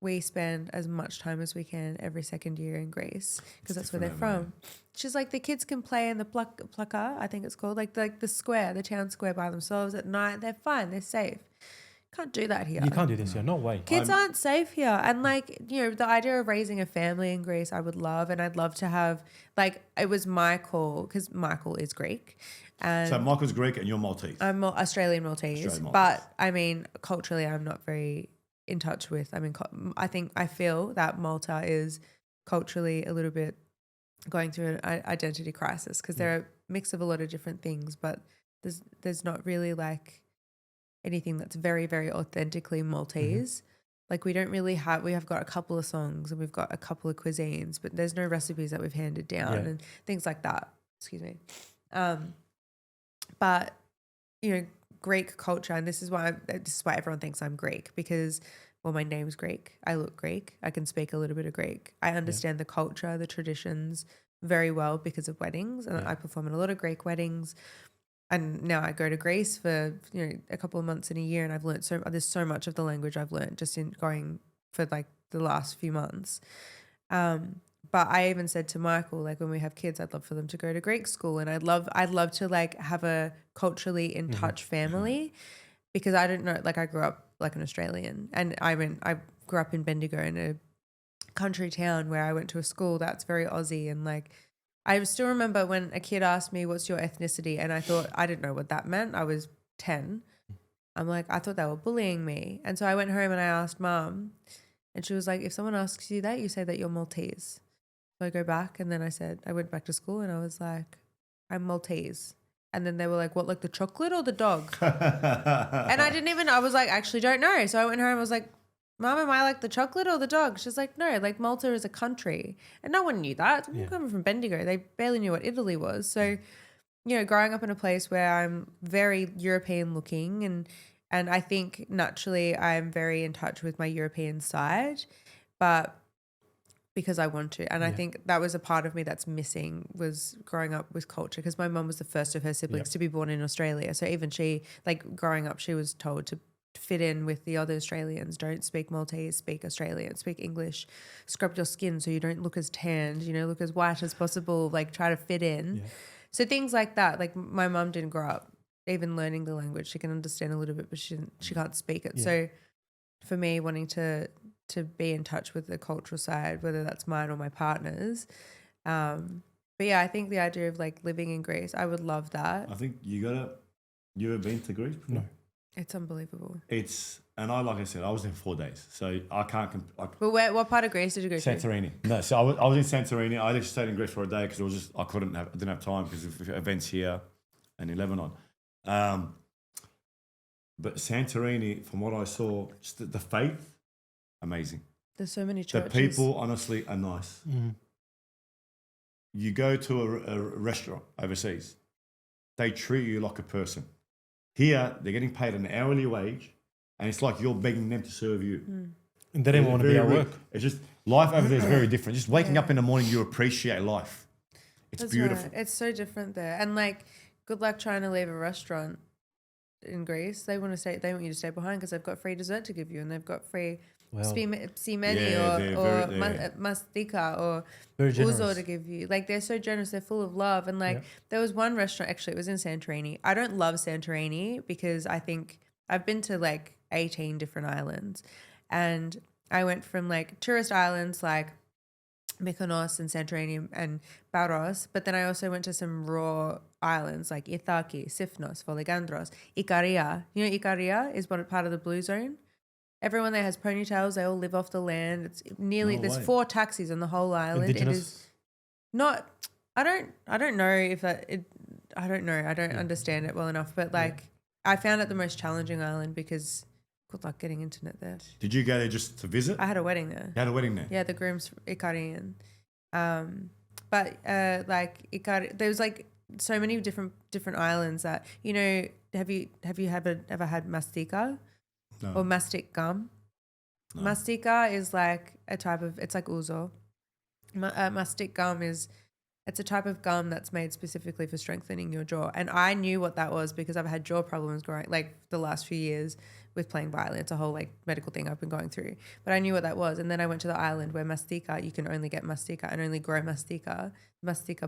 we spend as much time as we can every second year in Greece because that's where they're different over from. She's like, the kids can play in the plaka, I think it's called, like the square, the town square by themselves at night. They're fine. They're safe. Can't do that here. You can't do this here. No way. Kids aren't safe here. And like, the idea of raising a family in Greece, I would love. And I'd love to have, like, it was my call because Michael is Greek. And So Michael's Greek and you're Maltese. I'm Australian Maltese. Australian Maltese. But I mean, culturally, I'm not very in touch with. I feel that Malta is culturally a little bit going through an identity crisis because they're a mix of a lot of different things, but there's not really like anything that's very, very authentically Maltese. Like we have got a couple of songs and we've got a couple of cuisines, but there's no recipes that we've handed down and things like that. Excuse me. But Greek culture, and this is why everyone thinks I'm Greek because, well, my name's Greek. I look Greek. I can speak a little bit of Greek. I understand the culture, the traditions very well because of weddings, and I perform in a lot of Greek weddings. And now I go to Greece for a couple of months in a year, and I've learned there's so much of the language I've learned just in going for like the last few months. But I even said to Michael, like when we have kids, I'd love for them to go to Greek school, and I'd love to like have a culturally in touch family. because I didn't know, like I grew up like an Australian, and I grew up in Bendigo in a country town where I went to a school that's very Aussie, and like I still remember when a kid asked me, what's your ethnicity? And I thought, I didn't know what that meant. I was 10. I'm like, I thought they were bullying me. And so I went home and I asked Mum, and she was like, if someone asks you that, you say that you're Maltese. So I go back, and then I went back to school and I was like, I'm Maltese. And then they were like, what, like the chocolate or the dog? And I was like, actually don't know. So I went home and was like, Mom, am I like the chocolate or the dog? She's like, no, like Malta is a country. And no one knew that. I'm coming from Bendigo. They barely knew what Italy was. So, you know, growing up in a place where I'm very European looking, and I think naturally I'm very in touch with my European side, but because I want to. And I think that was a part of me that's missing, was growing up with culture, because my mum was the first of her siblings to be born in Australia. So even she, like growing up, she was told to fit in with the other Australians. Don't speak Maltese, speak Australian, speak English, scrub your skin so you don't look as tanned, you know, look as white as possible, like try to fit in. Yeah. So things like that. Like my mum didn't grow up even learning the language. She can understand a little bit, but she can't speak it. Yeah. So for me, wanting to be in touch with the cultural side, whether that's mine or my partner's. But yeah, I think the idea of like living in Greece, I would love that. I think you ever been to Greece before? No. It's unbelievable. And like I said, I was there 4 days, so I can't. But what part of Greece did you go to? Santorini. No, so I was in Santorini. I just stayed in Greece for a day because I didn't have time because of events here and in Lebanon. But Santorini, from what I saw, just the faith, amazing. There's so many churches. The people, honestly, are nice. Mm. You go to a restaurant overseas, they treat you like a person. Here, they're getting paid an hourly wage, and it's like you're begging them to serve you. Mm. And they don't want to be at work. It's just, life over there is very different. Just waking up in the morning, you appreciate life. It's That's beautiful. Right. It's so different there. And like, good luck trying to leave a restaurant in Greece. They want you to stay behind because they've got free dessert to give you, and they've got free simeni or mastika or ouzo to give you. Like, they're so generous. They're full of love. And like, there was one restaurant, actually, it was in Santorini. I don't love Santorini because I think I've been to like 18 different islands, and I went from like tourist islands like Mykonos and Santorini and Paros, but then I also went to some raw islands like 𝗥𝗢𝗢𝗖𝗓, Sifnos, Violinist, 𝗥𝗢𝗢𝗢𝗖𝗓. You know 𝗥𝗢𝗢𝗢𝗢 is part of the Blue Zone. Everyone there has ponytails. They all live off the land. It's nearly there's 4 taxis on the whole island. Indigenous? It is not. I don't know if that. I don't know. I don't understand it well enough. But like, I found it the most challenging island because good luck getting internet there. Did you go there just to visit? I had a wedding there. You had a wedding there? Yeah, the groom's Icarian. But like there was like so many different islands that, you know, have you ever had mastika? No. Or mastic gum? No. Mastika is like a type of, it's like ouzo. Mastic gum it's a type of gum that's made specifically for strengthening your jaw. And I knew what that was because I've had jaw problems growing, like the last few years with playing violin. It's a whole like medical thing I've been going through. But I knew what that was. And then I went to the island where mastika, you can only get mastika and only grow mastika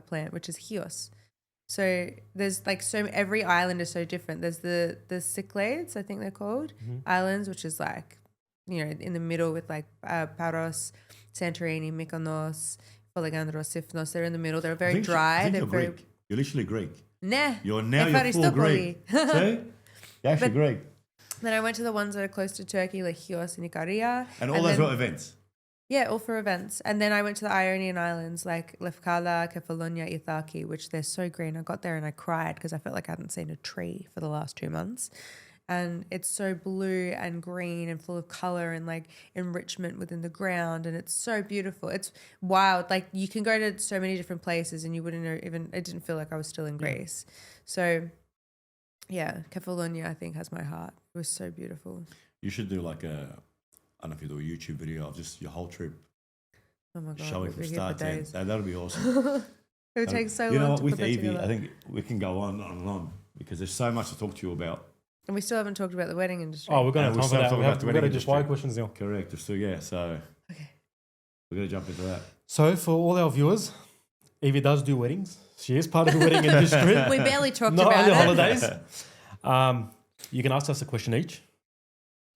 plant, which is 𝗥𝗢𝗢𝗧. So there's like every island is so different. There's the Cyclades, I think they're called, islands, which is like, you know, in the middle with like Paros, Santorini, Mykonos, Violinist, Sifnos. They're in the middle. They're very dry. You're Greek. You're literally Greek. Nah. You're full Greek. See? You're actually Greek. Then I went to the ones that are close to Turkey, like 𝗥𝗢𝗢𝗓 and 𝗥𝗢𝗢𝗓. And all those were events? Yeah, all for events. And then I went to the Ionian Islands, like 𝗥𝗢𝗢𝗓𝗢, 𝗥𝗢𝗢𝗓𝗢, which they're so green. I got there and I cried because I felt like I hadn't seen a tree for the last 2 months. And it's so blue and green and full of color and like enrichment within the ground. And it's so beautiful. It's wild. Like, you can go to so many different places and you wouldn't know it didn't feel like I was still in Greece. So yeah, 𝗥𝗢𝗢𝗢𝗓𝗢, I think, has my heart. It was so beautiful. You should do like I don't know if you do a YouTube video of just your whole trip. Oh my God. Showing from start to end. That'll be awesome. It would take so long. You know what, to with put that Evie, together. I think we can go on and on because there's so much to talk to you about. And we still haven't talked about the wedding industry. Oh, we're going to talk about that. We've got to just industry. fire questions now. Correct. So yeah, so okay, we're going to jump into that. So for all our viewers, Evie does do weddings. She is part of the wedding industry. we barely talked Not about only it. holidays. You can ask us a question each.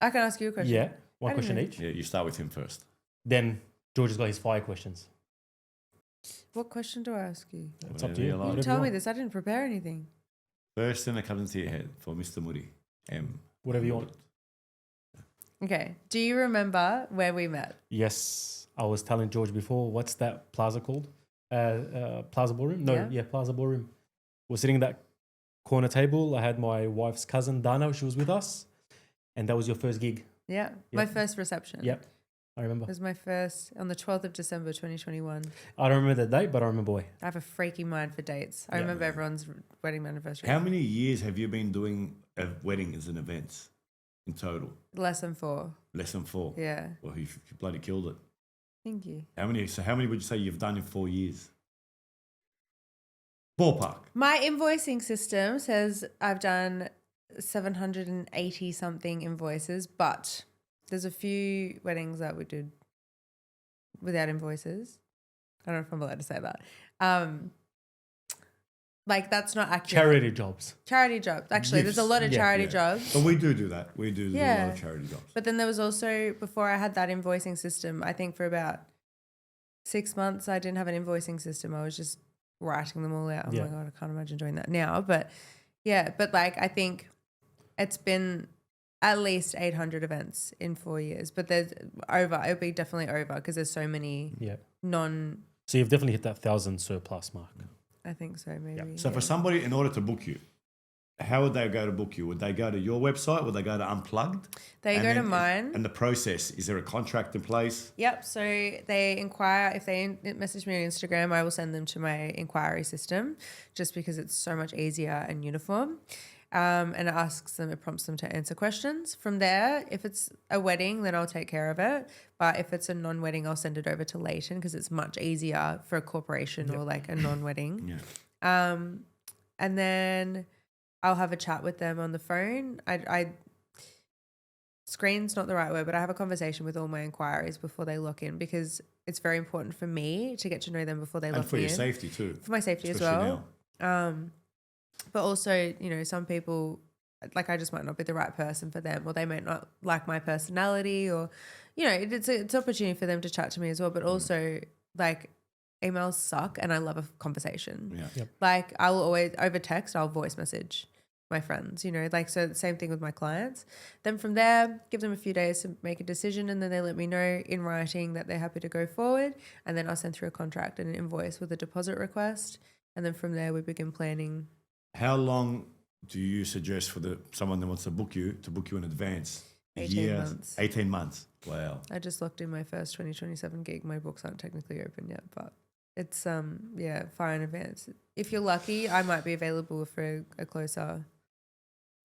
I can ask you a question. Yeah, one I didn't question know. each. Yeah, you start with him first. Then George has got his 5 questions. What question do I ask you? It's up to Whatever you. you like. You Whatever tell you me want. this. I didn't prepare anything. First thing that comes into your head for Mr. Moody. Whatever you want. Okay. Do you remember where we met? Yes, I was telling George before. What's that plaza called? Plaza Ballroom? No, Yeah. Plaza Ballroom. We're sitting at that corner table. I had my wife's cousin Dana. She was with us, and that was your first gig. Yeah. Yeah. My first reception. Yep, I remember. It was my first on the 12th of December 2021. I don't remember the date, but I remember where. I have a freaky mind for dates. I Yeah. remember everyone's wedding anniversary. How many years have you been doing weddings and events in total? Less than 4. Less than 4. Yeah. Well, you bloody killed it. Thank you. How many? So how many would you say you've done in 4 years? Ballpark. My invoicing system says I've done 780 something invoices, but there's a few weddings that we did without invoices. I don't know if I'm allowed to say that. Like that's not accurate. Charity jobs. Charity jobs. Actually, there's a Gifts. lot of Yeah, charity yeah. jobs. But we do that. We do a lot Yeah. of charity jobs. But then there was also, before I had that invoicing system, I think for about 6 months, I didn't have an invoicing system. I was just writing them all out. Oh Yeah. my God, I can't imagine doing that now. But yeah, but like I think it's been at least 800 events in 4 years. But there's over, it'll be definitely over because there's so many Yeah. non, So you've definitely hit that 1,000 surplus mark. I think so maybe. So for somebody, in order to book you, how would they go to book you? Would they go to your website? Would they go to Unplugged? They And go to then- mine. And the process, is there a contract in place? Yep. So they inquire, if they message me on Instagram, I will send them to my inquiry system just because it's so much easier and uniform. And it prompts them to answer questions. From there, if it's a wedding, then I'll take care of it. But if it's a non-wedding, I'll send it over to Leighton because it's much easier for a corporation or like a non-wedding. Yeah. And then I'll have a chat with them on the phone. I screen's not the right word, but I have a conversation with all my inquiries before they lock in because it's very important for me to get to know them before they And lock for me your in. safety too. For my safety as especially well. now. But also, you know, some people, like I just might not be the right person for them or they might not like my personality or, you know, it's an opportunity for them to chat to me as well. But also like emails suck and I love a conversation. Yeah. Yep. Like I will always over text, I'll voice message my friends, you know, like so the same thing with my clients. Then from there, give them a few days to make a decision and then they let me know in writing that they're happy to go forward and then I'll send through a contract and an invoice with a deposit request. And then from there we begin planning. How long do you suggest for someone that wants to book you in advance? 18 months. 18 months. Wow. I just locked in my first 2027 gig. My books aren't technically open yet, but it's far in advance. If you're lucky, I might be available for a closer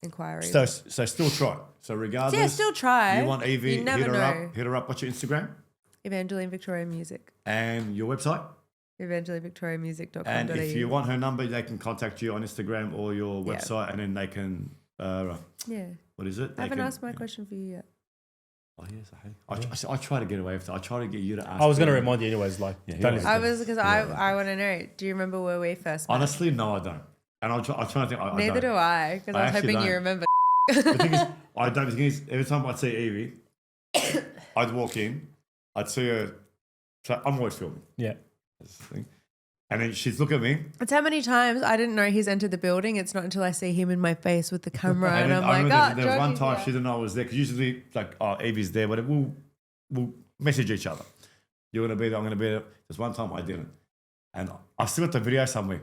inquiry. So still try. So regardless. yeah, still try. You want Evie, You never hit her know. up. Hit her up. What's your Instagram? Evangeline Victoria Music. And your website? EvangelineVictoriamusic.com.au. And if you want her number, they can contact you on Instagram or your Yeah. website, and then they can. Yeah. What is it? I haven't asked my yeah. question for you yet. Oh yes, I try to get away with it. I try to get you to ask. I was going to me. remind you anyways, like, Yeah, don't he listen. I was because Yeah. I want to know. Do you remember where we first met? Honestly, no, I don't. And I'm trying to think. I Neither don't. do I because I I was actually hoping you don't. remember. The thing is, I don't. The thing is, every time I'd see Evie, I'd walk in, I'd see her. So I'm always filming. Yeah. That's the thing. And then she'd look at me. It's how many times I didn't know he's entered the building. It's not until I see him in my face with the camera and, then I'm I like, remember there was one Georgie's time here." she didn't know I was there because usually like, oh, Evie's there, but we'll message each other. You're gonna be there. I'm gonna be there. There's one time I didn't, and I still got the video somewhere.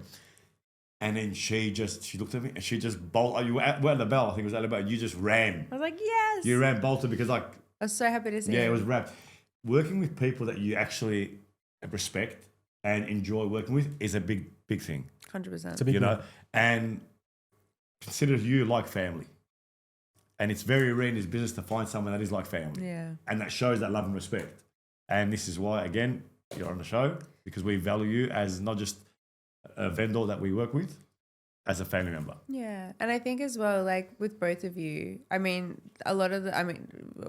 And then she looked at me and she just bolted. You were at the bell. I think it was at the bell. You just ran. I was like, yes. You ran bolted because like I was so happy to see yeah, it him. was rap. Working with people that you actually respect and enjoy working with is a big thing. 100%. It's a big You deal. know, and consider you like family. And it's very rare in this business to find someone that is like family. Yeah. And that shows that love and respect. And this is why, again, you're on the show because we value you as not just a vendor that we work with, as a family member. Yeah. And I think as well, like with both of you,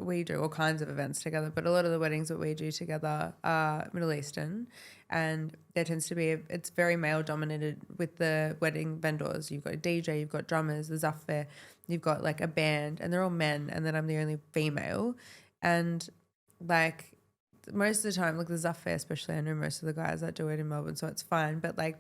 we do all kinds of events together, but a lot of the weddings that we do together are Middle Eastern. And there tends to be, it's very male dominated with the wedding vendors. You've got a DJ, you've got drummers, the Zaffir, you've got like a band and they're all men and then I'm the only female. And like most of the time, like the Zuff Fair especially, I know most of the guys that do it in Melbourne, so it's fine. But like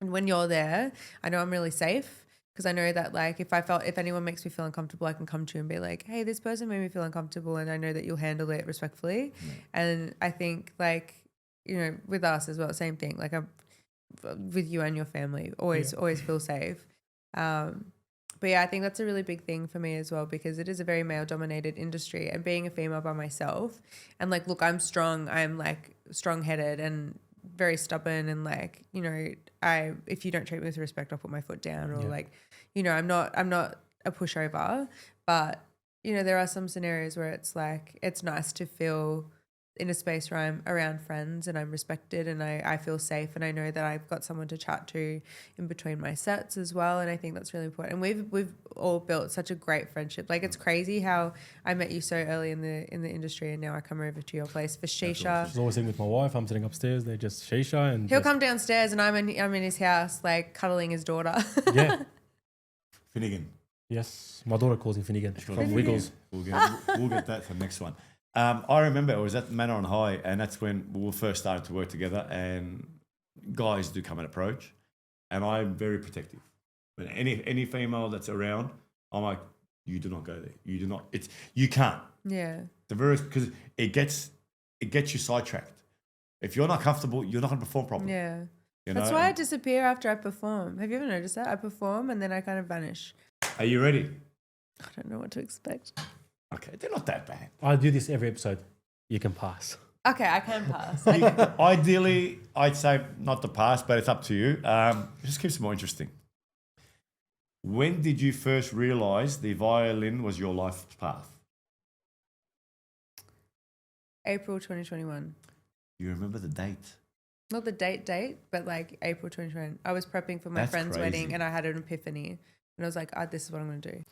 when you're there, I know I'm really safe because I know that like if anyone makes me feel uncomfortable, I can come to you and be like, hey, this person made me feel uncomfortable, and I know that you'll handle it respectfully. And I think like, you know, with us as well, same thing. Like I'm with you and your family, always feel safe. But yeah, I think that's a really big thing for me as well, because it is a very male dominated industry, and being a female by myself, and like, look, I'm strong. I'm like strong headed and very stubborn, and like, you know, if you don't treat me with respect, I'll put my foot down, or like, you know, I'm not a pushover, but you know, there are some scenarios where it's like, it's nice to feel in a space where I'm around friends and I'm respected and I feel safe, and I know that I've got someone to chat to in between my sets as well. And I think that's really important. And we've all built such a great friendship. Like, it's crazy how I met you so early in the industry, and now I come over to your place for shisha. She's always sitting with my wife. I'm sitting upstairs. They just shisha, and He'll come downstairs and I'm in his house, like cuddling his daughter. Yeah. Finnegan. Yes, my daughter calls him Finnegan from Finnegan. Wiggles. We'll get that for the next one. I remember it was at Manor on High, and that's when we first started to work together, and guys do come and approach, and I'm very protective. When any female that's around, I'm like, you do not go there. You do not. You can't. Yeah. Because it gets you sidetracked. If you're not comfortable, you're not going to perform properly. Yeah. You That's know? why I disappear after I perform. Have you ever noticed that? I perform and then I kind of vanish. Are you ready? I don't know what to expect. Okay, they're not that bad. I do this every episode. You can pass. Okay, I can pass. Ideally, I'd say not to pass, but it's up to you. Just keeps it more interesting. When did you first realise the violin was your life path? April 2021. You remember the date? Not the date, but like April 2021. I was prepping for my That's friend's crazy. wedding and I had an epiphany. And I was like, this is what I'm going to do.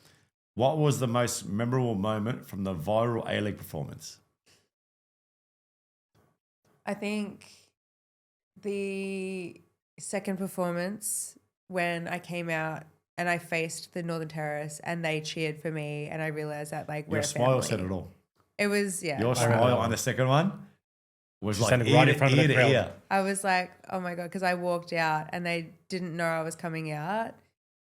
What was the most memorable moment from the viral A-League performance? I think the second performance, when I came out and I faced the Northern Terrace and they cheered for me, and I realized that like we're Your a smile family. said it all. It was, yeah. Your smile on the second one was She like standing right in front of the crowd. ear. I was like, oh my God, because I walked out and they didn't know I was coming out.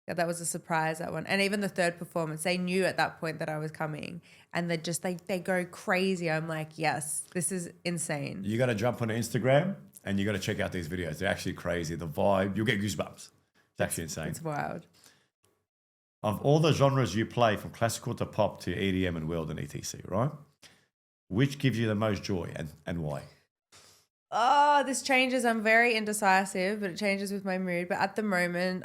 Yeah, that was a surprise, that one. And even the third performance, they knew at that point that I was coming, and they go crazy. I'm like, yes, this is insane. You got to jump on Instagram and you got to check out these videos. They're actually crazy. The vibe, you'll get goosebumps. It's actually insane. It's wild. Of all the genres you play, from classical to pop to EDM and world and etc., right? Which gives you the most joy, and why? Oh, this changes. I'm very indecisive, but it changes with my mood. But at the moment,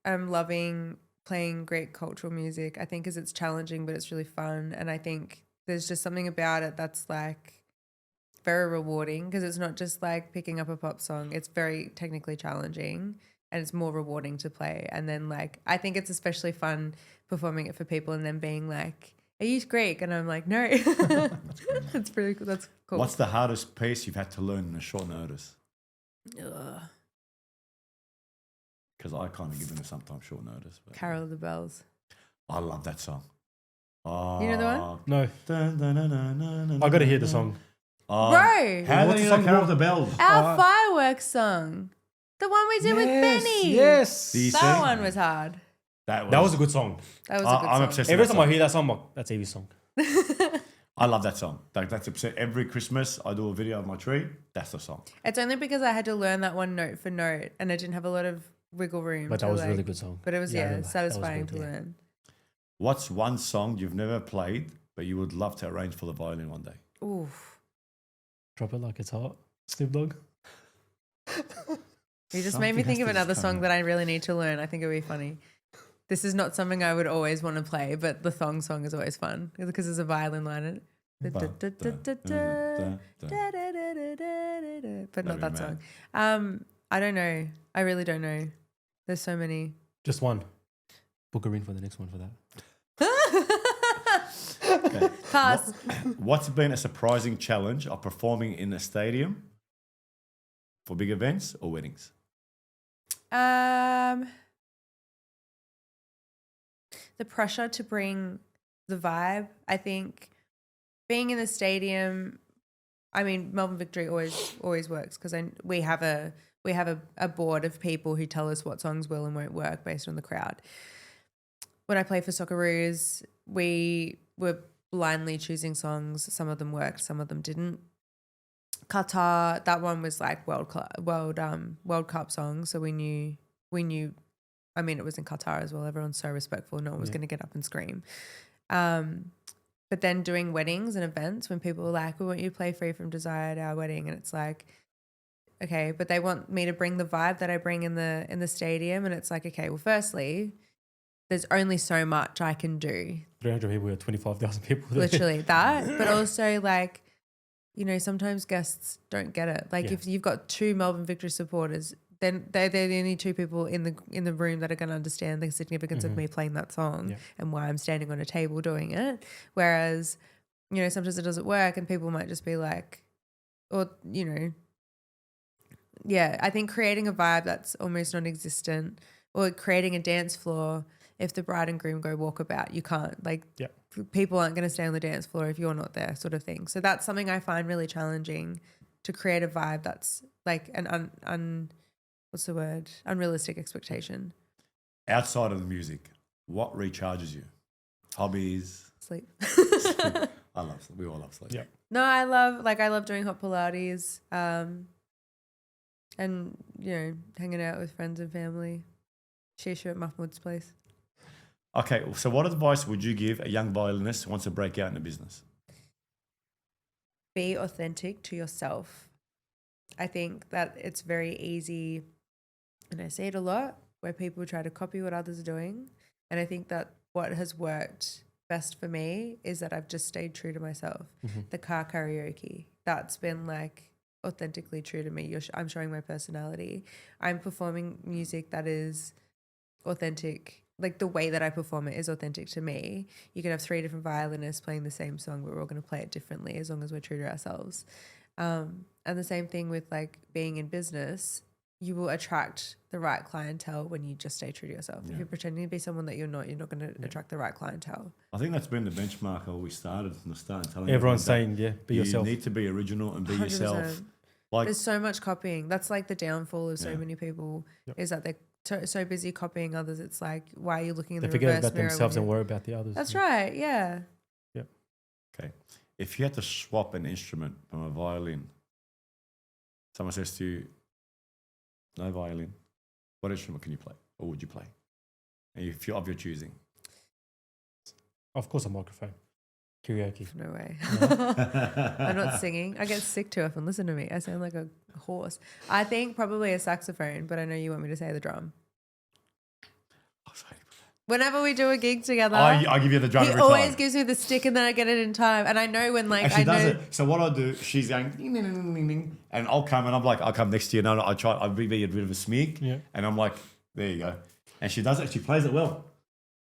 I'm loving playing great cultural music. I think because it's challenging, but it's really fun. And I think there's just something about it that's like very rewarding, because it's not just like picking up a pop song. It's very technically challenging and it's more rewarding to play. And then like, I think it's especially fun performing it for people and then being like, are you Greek? And I'm like, no. It's pretty cool. That's cool. What's the hardest piece you've had to learn in a short notice? Ugh. Because I kind of give them sometimes short notice. But Carol of the Bells. I love that song. Oh, You know the one? No, I got to hear the song. Oh, Bro. How What's do the you song know Carol of called? the Bells? Our fireworks song. The one we did with Benny. Yes. Do you That see? one was hard. That That was a good song. That was a good I'm song. obsessed Every with that time I song. hear that song, I'm like, that's Evie's song. I love that song. That's every Christmas I do a video of my tree. That's the song. It's only because I had to learn that one note for note and I didn't have a lot of wiggle room. But to that was a like, really good song. But it was, I yeah, remember. That was satisfying good, to yeah. learn. What's one song you've never played but you would love to arrange for the violin one day? Oof. Drop it like it's hot. Snoop Dogg. You just Something made me has think to of just another come song out. that I really need to learn. I think it'd be funny. This is not something I would always want to play, but the thong song is always fun because there's a violin line in it. But not that song. I don't know. I really don't know. There's so many. Just one. Book her in for the next one for that. Pass. What's been a surprising challenge of performing in a stadium for big events or weddings? The the pressure to bring the vibe. I think being in the stadium, I mean, Melbourne Victory always works because we have a board of people who tell us what songs will and won't work based on the crowd. When I play for '𝗥𝗢𝗄𝗎𝗓, we were blindly choosing songs. Some of them worked, some of them didn't. Qatar, that one was like World Cup songs, so we knew. I mean, it was in Qatar as well. Everyone's so respectful. No one was going to get up and scream. But then doing weddings and events, when people were like, "We want you to play Free From Desire at our wedding," and it's like, okay, but they want me to bring the vibe that I bring in the stadium, and it's like, okay, well, firstly, there's only so much I can do. 300 people or 25,000 people. There. Literally that, but also like, you know, sometimes guests don't get it. Like if you've got 2 Melbourne Victory supporters, then they're the only 2 people in the room that are going to understand the significance of me playing that song and why I'm standing on a table doing it. Whereas, you know, sometimes it doesn't work and people might just be like, or, you know, I think creating a vibe that's almost non-existent or creating a dance floor, if the bride and groom go walkabout, you can't. Like people aren't going to stay on the dance floor if you're not there, sort of thing. So that's something I find really challenging, to create a vibe that's like an unrealistic expectation. Outside of the music, what recharges you? Hobbies? Sleep. I love sleep. We all love sleep. Yeah. No, I love doing hot Pilates, and you know, hanging out with friends and family. Shisha at Mahmoud's place. Okay, so what advice would you give a young violinist who wants to break out in the business? Be authentic to yourself. I think that it's very easy, and I see it a lot, where people try to copy what others are doing. And I think that what has worked best for me is that I've just stayed true to myself. The car karaoke, that's been like authentically true to me. I'm showing my personality. I'm performing music that is authentic. Like the way that I perform it is authentic to me. You can have 3 different violinists playing the same song, but we're all going to play it differently as long as we're true to ourselves. And the same thing with like being in business, you will attract the right clientele when you just stay true to yourself. If you're pretending to be someone that you're not going to attract the right clientele. I think that's been the benchmark how we started from the start. Telling Everyone's everyone saying, be yourself. You need to be original and be 100%. yourself. Like, there's so much copying. That's like the downfall of so many people is that they're so busy copying others. It's like, why are you looking in They the forget reverse about mirror themselves and worry about the others. That's right, yeah. okay, if you had to swap an instrument from a violin, someone says to you, no violin, what instrument can you play or would you play? And if you're of your choosing. Of course, a microphone. Karaoke. No way. I'm not singing. I get sick too often. Listen to me. I sound like a horse. I think probably a saxophone, but I know you want me to say the drum. Whenever we do a gig together, I give you the drum he every always time. gives me the stick and then I get it in time. And I know when like And she I know does it. So what I do, she's going, ding, ding, ding, ding, ding, and I'll come and I'm like, I'll come next to you. No, I'll be a bit of a smeek. Yeah. And I'm like, there you go. And she does it. She plays it well.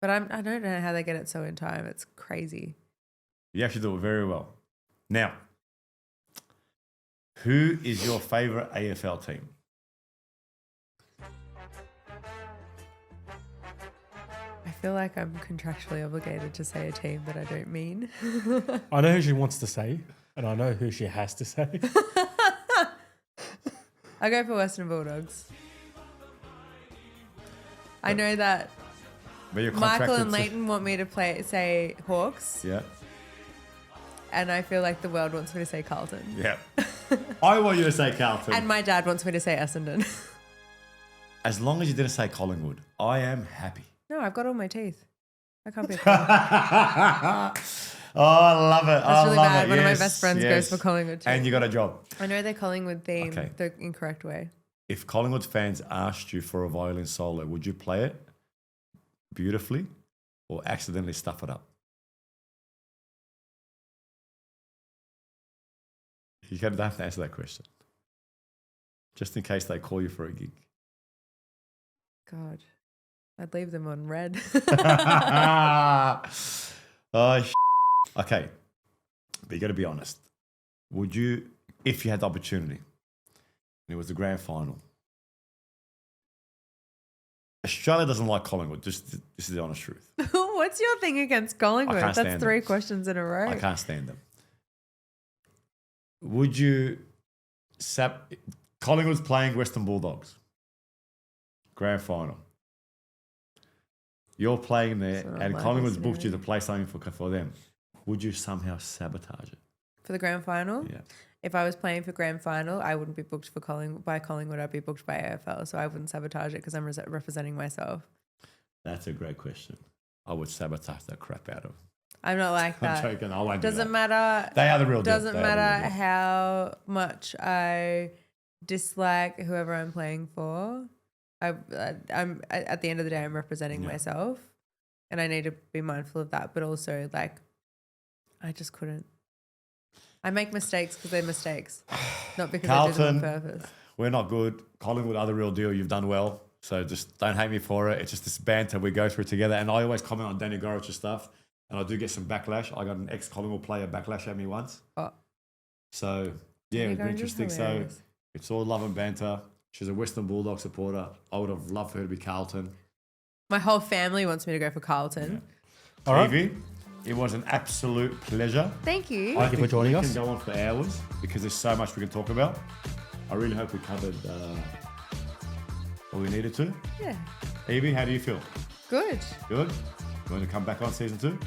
But I don't know how they get it so in time. It's crazy. You actually do it very well. Now, who is your favourite AFL team? I feel like I'm contractually obligated to say a team that I don't mean. I know who she wants to say, and I know who she has to say. I go for Western Bulldogs. I know that But you're Michael contracted and to- Leighton want me to say Hawks, Yeah. and I feel like the world wants me to say Carlton. Yeah. I want you to say Carlton. And my dad wants me to say Essendon. As long as you didn't say Collingwood, I am happy. No, I've got all my teeth. I can't be a Oh, I love it. That's really bad. One of my best friends goes for Collingwood too. And you got a job. I know they're Collingwood themed Okay. the incorrect way. If Collingwood fans asked you for a violin solo, would you play it beautifully or accidentally stuff it up? You don't have to answer that question. Just in case they call you for a gig. God, I'd leave them on red. Okay. But you got to be honest. Would you, if you had the opportunity, and it was the grand final, Australia doesn't like Collingwood, this is the honest truth. What's your thing against Collingwood? can't That's stand 3 questions in a row. I can't stand them. Would you Collingwood's playing Western Bulldogs. Grand final. You're playing there So and like Collingwood's this, booked you yeah. to play something for them. Would you somehow sabotage it? For the grand final? Yeah. If I was playing for grand final, I wouldn't be booked for Collingwood. I'd be booked by AFL. So I wouldn't sabotage it because I'm representing myself. That's a great question. I would sabotage the crap out of. I'm not like I'm that. joking. I won't do Doesn't that. matter. They are the real deal. Doesn't They are the real matter deal. how much I dislike whoever I'm playing for. I'm at the end of the day, I'm representing myself, and I need to be mindful of that. But also, like, I just couldn't. I make mistakes because they're mistakes, not because I do them on Carlton, purpose. we're not good. Collingwood are the real deal. You've done well. So just don't hate me for it. It's just this banter we go through together. And I always comment on Danny Gorich's stuff. And I do get some backlash. I got an ex-Collingwood player backlash at me once. Oh. So, yeah, Danny it was Gorich is interesting. So hilarious. it's all love and banter. She's a Western Bulldog supporter. I would have loved for her to be Carlton. My whole family wants me to go for Carlton. All right. Evie, it was an absolute pleasure. Thank you. I you for think joining we us. can go on for hours because there's so much we can talk about. I really hope we covered what we needed to. Yeah. Evie, how do you feel? Good. Good? You want to come back on season 2?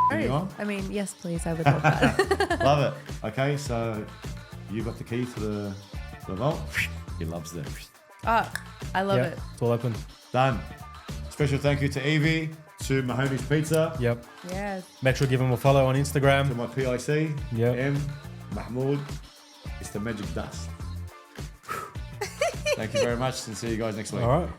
Great. You on? I mean, yes, please. I would love that. Love it. Okay, so you got the key to the vault. He loves them. Oh, I love Yeah, it. it's all open. Done. Special thank you to Evie, to Mahoneys Pizza, Yep. Yes. Make sure to give them a follow on to Instagram. my PIC, Yep. M, Mahmoud. It's the magic dust. Thank you very much and see you guys next week. All right.